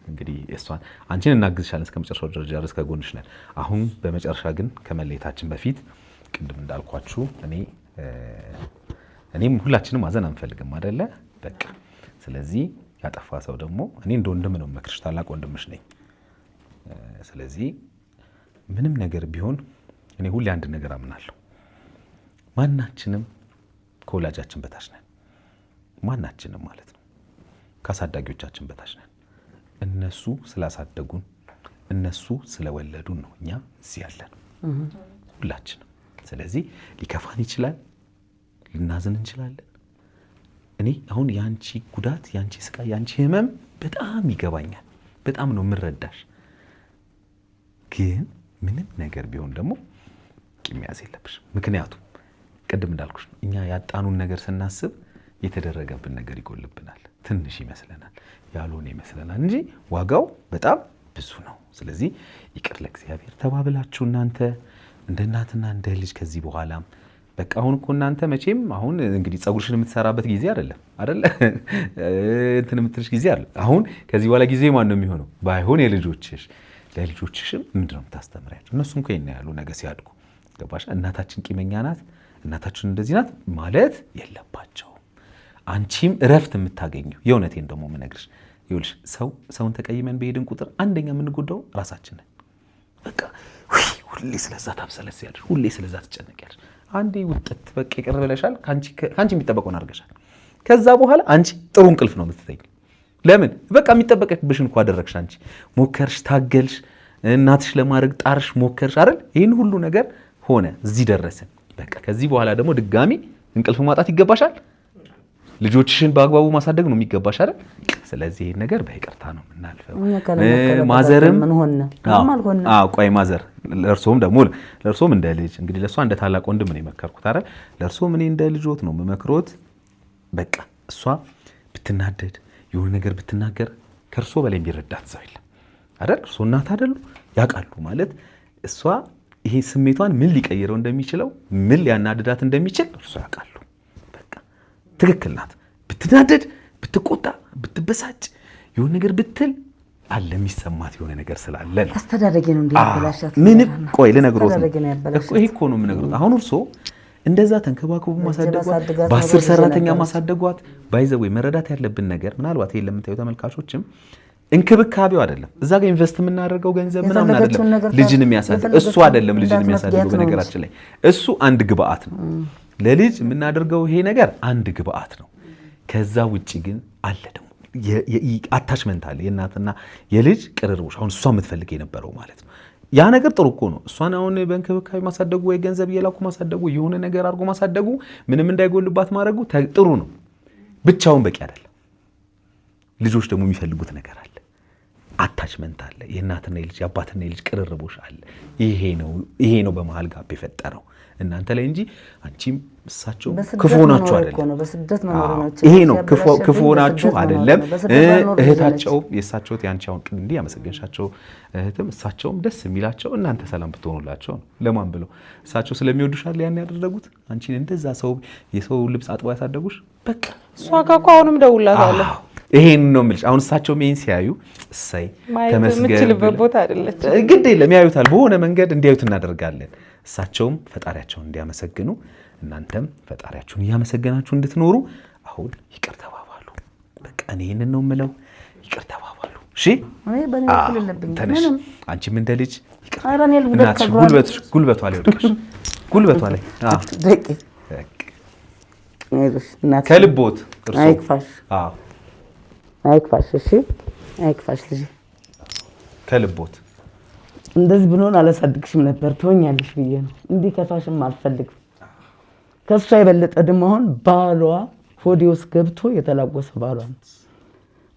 እንግዲህ እሷን አንቺን እናግዝሻለን እስከመጨረሻው ደረጃ ድረስ ከጎንሽ ነን። አሁን በመጨረሻ ግን ከመለየታችን በፊት ቅድም እንዳልኳችሁ እኔም ሁላችንም ማዘን አንፈልግም አይደለ? በቃ ስለዚህ ያጠፋ ሰው ደግሞ እኔ እንደ ወንድም ነው መክርሽ፣ ታላቅ ወንድምሽ ነኝ። ስለዚህ ምንም ነገር ቢሆን እኔ ሁሌ አንድ ነገር አምናለሁ። ማናችንም ከወላጃችን በታች ነን። ማናችንም ማለት ነው ከአሳዳጊዎቻችን በታች ነን። እነሱ ስላሳደጉን እነሱ ስለወለዱን ነው እኛ እዚህ ያለን ሁላችንም። ስለዚህ ሊከፋን ይችላል፣ ልናዝን እንችላለን። እኔ አሁን ያንቺ ጉዳት፣ ያንቺ ስቃይ፣ ያንቺ ህመም በጣም ይገባኛል። በጣም ነው የምረዳሽ። ግን ምንም ነገር ቢሆን ደግሞ ቂም መያዝ የለብሽም። ምክንያቱም ቅድም እንዳልኩሽ ነው እኛ ያጣኑን ነገር ስናስብ የተደረገብን ነገር ይጎልብናል። ትንሽ ይመስለናል፣ ያልሆነ ይመስለናል እንጂ ዋጋው በጣም ብዙ ነው። ስለዚህ ይቅር ለእግዚአብሔር ተባብላችሁ እናንተ እንደ እናትና እንደ ልጅ ከዚህ በኋላም በቃ አሁን እኮ እናንተ መቼም አሁን እንግዲህ ጸጉርሽን የምትሰራበት ጊዜ አይደለም እንትን የምትልሽ ጊዜ አይደለም። አሁን ከዚህ በኋላ ጊዜ ማን ነው የሚሆነው? ባይሆን የልጆችሽ ለልጆችሽም ምንድነው የምታስተምሪያቸው? እነሱም እኮ ይሄን ያሉ ነገ ሲያድጉ ገባሽ? እናታችን ቂመኛ ናት፣ እናታችን እንደዚህ ናት ማለት የለባቸውም። አንቺም እረፍት የምታገኘው የእውነቴን ደግሞ የምነግርሽ ይኸውልሽ፣ ሰውን ተቀይመን በሄድን ቁጥር አንደኛ የምንጎዳው ራሳችን ነን። በቃ ሁሌ ስለዛ ታብሰለስያለሽ፣ ሁሌ ስለዛ ትጨነቂያለሽ። አንዴ ውጥት በቃ ይቅር ብለሻል፣ ካንቺ የሚጠበቀውን አድርገሻል። ከዛ በኋላ አንቺ ጥሩ እንቅልፍ ነው የምትተኝ። ለምን? በቃ የሚጠበቅብሽን እኮ አደረግሽ። አንቺ ሞከርሽ፣ ታገልሽ፣ እናትሽ ለማድረግ ጣርሽ፣ ሞከርሽ አይደል? ይህን ሁሉ ነገር ሆነ፣ እዚህ ደረስን። በቃ ከዚህ በኋላ ደግሞ ድጋሚ እንቅልፍ ማጣት ይገባሻል። ልጆችሽን በአግባቡ ማሳደግ ነው የሚገባሽ አይደል? ስለዚህ ይሄን ነገር በይቅርታ ነው የምናልፈው። ማዘርም ቆይ ማዘር ለእርሶም ደግሞ ለእርሶም እንደ ልጅ እንግዲህ ለእሷ እንደ ታላቅ ወንድም ነው የመከርኩት አይደል? ለእርሶም እኔ እንደ ልጆት ነው የምመክሮት። በቃ እሷ ብትናደድ የሆነ ነገር ብትናገር ከእርሶ በላይ የሚረዳት ሰው የለም አይደል? እርሶ እናት አይደሉ? ያውቃሉ ማለት እሷ ይሄ ስሜቷን ምን ሊቀይረው እንደሚችለው ምን ሊያናድዳት እንደሚችል እርሶ ያውቃሉ። በቃ ትክክል ናት። ብትናደድ፣ ብትቆጣ፣ ብትበሳጭ የሆነ ነገር ብትል አለ የሚሰማት የሆነ ነገር ስላለ ነው። አስተዳደጌ ነው እንዴ ያበላሻት? ምን ቆይ ልነግሮት እኮ ይሄ እኮ ነው የምነግሮት። አሁን እርሶ እንደዛ ተንከባክቦ ማሳደጓት በ10 ሰራተኛ ማሳደጓት ባይዘው መረዳት ያለብን ነገር ምናልባት ይሄ ለምታዩ ተመልካቾችም እንክብካቤው አይደለም እዛ ጋር ኢንቨስት የምናደርገው ገንዘብ ምናምን አይደለም ልጅን የሚያሳድግ እሱ አይደለም ልጅን የሚያሳድገው በነገራችን ላይ እሱ አንድ ግብአት ነው ለልጅ የምናደርገው ይሄ ነገር አንድ ግብአት ነው ከዛ ውጪ ግን አለ ደግሞ አታችመንት አለ የእናትና የልጅ ቅርርቦሽ አሁን እሷ የምትፈልግ የነበረው ማለት ነው ያ ነገር ጥሩ እኮ ነው እሷን አሁን በእንክብካቤ ማሳደጉ ወይ ገንዘብ እየላኩ ማሳደጉ የሆነ ነገር አድርጎ ማሳደጉ ምንም እንዳይጎልባት ማድረጉ ጥሩ ነው ብቻውን በቂ አይደለም ልጆች ደግሞ የሚፈልጉት ነገር አለ አታችመንት አለ የእናትና የልጅ የአባትና የልጅ ቅርርቦሽ አለ ይሄ ነው በመሃል ጋር የፈጠረው እናንተ ላይ እንጂ አንቺም እሳቸው ክፉ ናችሁ አይደለም በስደት መኖር ነው ይሄ ነው ክፉ ናችሁ አይደለም እህታቸው የእሳቸው ያንቺውን እንዴ ያመሰገንሻቸው እህትም እሳቸውም ደስ የሚላቸው እናንተ ሰላም ብትሆኑላቸው ነው ለማን ብለው እሳቸው ስለሚወዱሻል ያን ያደረጉት አንቺን እንደዛ ሰው የሰው ልብስ አጥቦ ያሳደጉሽ በቃ እሷ ጋር እኮ አሁንም ደውላታለሁ ይሄን ነው የምልሽ አሁን እሳቸው ምን ሲያዩ እሰይ ተመስገን የምትችልበት ቦታ አይደለች ግድ የለም ያዩታል በሆነ መንገድ እንዲያዩት እናደርጋለን እሳቸውም ፈጣሪያቸውን እንዲያመሰግኑ እናንተም ፈጣሪያችሁን እያመሰገናችሁ እንድትኖሩ አሁን ይቅር ተባባሉ በቃ እኔ ይሄንን ነው የምለው ይቅር ተባባሉ እሺ እኔ በኔ በኩል የለብኝም ምንም አንቺም እንደ ልጅ ይቅር አራኔ ልበከ ጉልበቷ ላይ ወድቀሽ ጉልበቷ ላይ ደቂ እናት ከልቦት እርሶ አይክፋሽ አይክፋሽ እሺ አይክፋሽ ልጅ ከልቦት እንደዚህ ብሎን አላሳድግሽም ነበር ትሆኛለሽ ብዬ ነው እንዲህ ከፋሽም አልፈልግም ከሷ የበለጠ ደግሞ አሁን ባሏ ሆዴ ውስጥ ገብቶ የተላጎሰ ባሏ ነው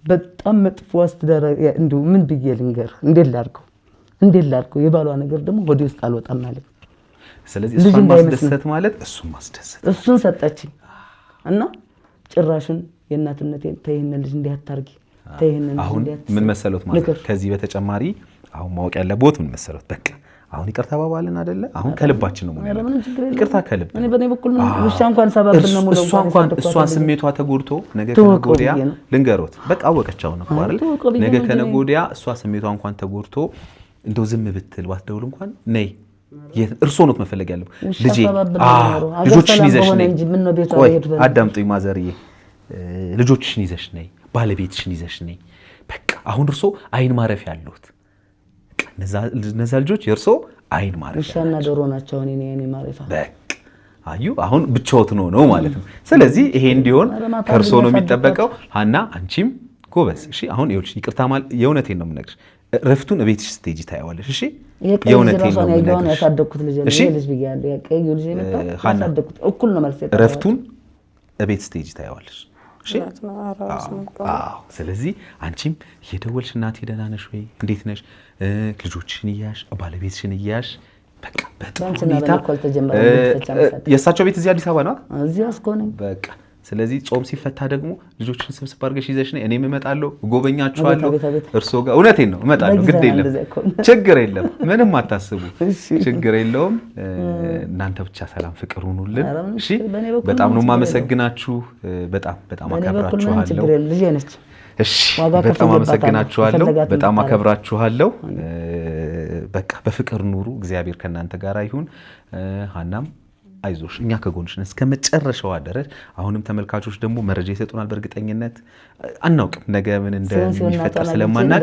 በጣም መጥፎ አስተዳደር እንደው ምን ብዬ ልንገር እንዴት ላድርገው የባሏ ነገር ደግሞ ሆዴ ውስጥ አልወጣም ማለት ስለዚህ እሱን ማስደሰት ማለት እሱን ማስደሰት እሱን ሰጠችኝ እና ጭራሽን የእናትነቴን ተይህን ልጅ እንዲያታርጊ ተይህን አሁን ምን መሰሎት ማለት ከዚህ በተጨማሪ አሁን ማወቅ ያለበት ምን መሰሎት በቃ አሁን ይቅርታ ባባልን አይደለ አሁን ከልባችን ነው ማለት ይቅርታ ከልብ እኔ በኔ በኩል ውሻ እንኳን ሰባብ ነው ሙሉ እሷ ስሜቷ ተጎድቶ ነገ ከነጎዲያ ልንገሮት በቃ አወቀቻው ነው አይደል ነገ ከነጎዲያ እሷ ስሜቷ እንኳን ተጎድቶ እንደው ዝም ብትል ባትደውል እንኳን ነይ እርሶ ነው መፈለግ ያለው ልጄ ልጆችሽን ይዘሽ ነይ ቆይ አዳምጡኝ ማዘርዬ ልጆችሽን ይዘሽ ነይ ባለቤትሽን ይዘሽ ነይ በቃ አሁን እርሶ አይን ማረፊያ ያሉት እነዛ ልጆች የእርሶ አይን ማረፊያ ውሻና ዶሮ ናቸው እኔ ማረፊያ በቃ አዩ አሁን ብቻዎት ነው ማለት ነው ስለዚህ ይሄ እንዲሆን ከእርሶ ነው የሚጠበቀው ሀና አንቺም ጎበዝ እሺ አሁን ይቅርታ ማለት የእውነቴን ነው የምነግርሽ ረፍቱን እቤትሽ ስቴጅ ታያዋለሽ እሺ የእውነቴን ነው የምነግርሽ ያሳደግኩት ልጅ ብያለሁ ያቀዩ ልጅ መጣ ያሳደግኩት እኩል ነው መልስ ረፍቱን እቤት ስቴጅ ታያዋለሽ እሺ ስለዚህ አንቺም የደወልሽ እናቴ ደህና ነሽ ወይ እንዴት ነሽ ልጆችሽን እያሽ ባለቤትሽን እያሽ በቃ በጣም የእሳቸው ቤት እዚህ አዲስ አበባ ነው እዚህ አስኮነኝ በቃ ስለዚህ ጾም ሲፈታ ደግሞ ልጆችን ስብስብ አድርገሽ ይዘሽ ነይ እኔም እመጣለሁ እጎበኛችኋለሁ እርሶ ጋር እውነቴን ነው እመጣለሁ ግድ የለም ችግር የለም ምንም አታስቡ ችግር የለውም እናንተ ብቻ ሰላም ፍቅር ሁኑልን እሺ በጣም ነው የማመሰግናችሁ በጣም አከብራችኋለሁ እሺ በጣም አመሰግናችኋለሁ በጣም አከብራችኋለሁ በቃ በፍቅር ኑሩ እግዚአብሔር ከእናንተ ጋር ይሁን ሀናም አይዞሽ እኛ ከጎንሽ ነን እስከመጨረሻው ድረስ አሁንም ተመልካቾች ደግሞ መረጃ ይሰጡናል በእርግጠኝነት አናውቅም ነገ ምን እንደሚፈጠር ስለማናቅ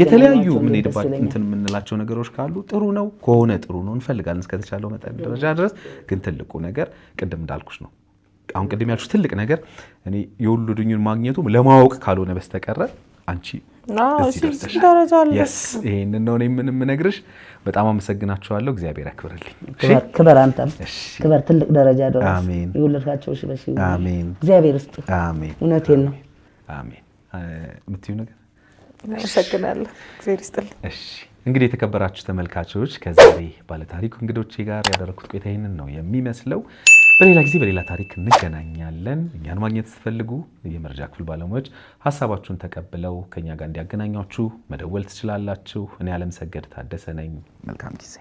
የተለያዩ ምን ሄድባት እንትን የምንላቸው ነገሮች ካሉ ጥሩ ነው ከሆነ ጥሩ ነው እንፈልጋለን እስከተቻለው መጠን ደረጃ ድረስ ግን ትልቁ ነገር ቅድም እንዳልኩሽ ነው አሁን ቅድም ያልኩሽ ትልቅ ነገር እኔ የወለዱኝን ማግኘቱ ለማወቅ ካልሆነ በስተቀር አንቺ ይሄንን ነው እኔም ነግርሽ በጣም አመሰግናችኋለሁ እግዚአብሔር ያክብርልኝ ክብር አንተም ክብር ትልቅ ደረጃ ድረስ አሜን ይወለድካቸው እሺ በሺ አሜን እግዚአብሔር ይስጥ አሜን እውነቴን ነው አሜን ምትዩ ነገር አመሰግናለሁ እግዚአብሔር ይስጥልኝ እሺ እንግዲህ የተከበራችሁ ተመልካቾች ከዛሬ ባለታሪክ እንግዶቼ ጋር ያደረኩት ቆይታ ይሄንን ነው የሚመስለው። በሌላ ጊዜ በሌላ ታሪክ እንገናኛለን። እኛን ማግኘት ስትፈልጉ የመረጃ ክፍል ባለሙያዎች ሐሳባችሁን ተቀብለው ከኛ ጋር እንዲያገናኟችሁ መደወል ትችላላችሁ። እኔ ዓለምሰገድ ታደሰ ነኝ። መልካም ጊዜ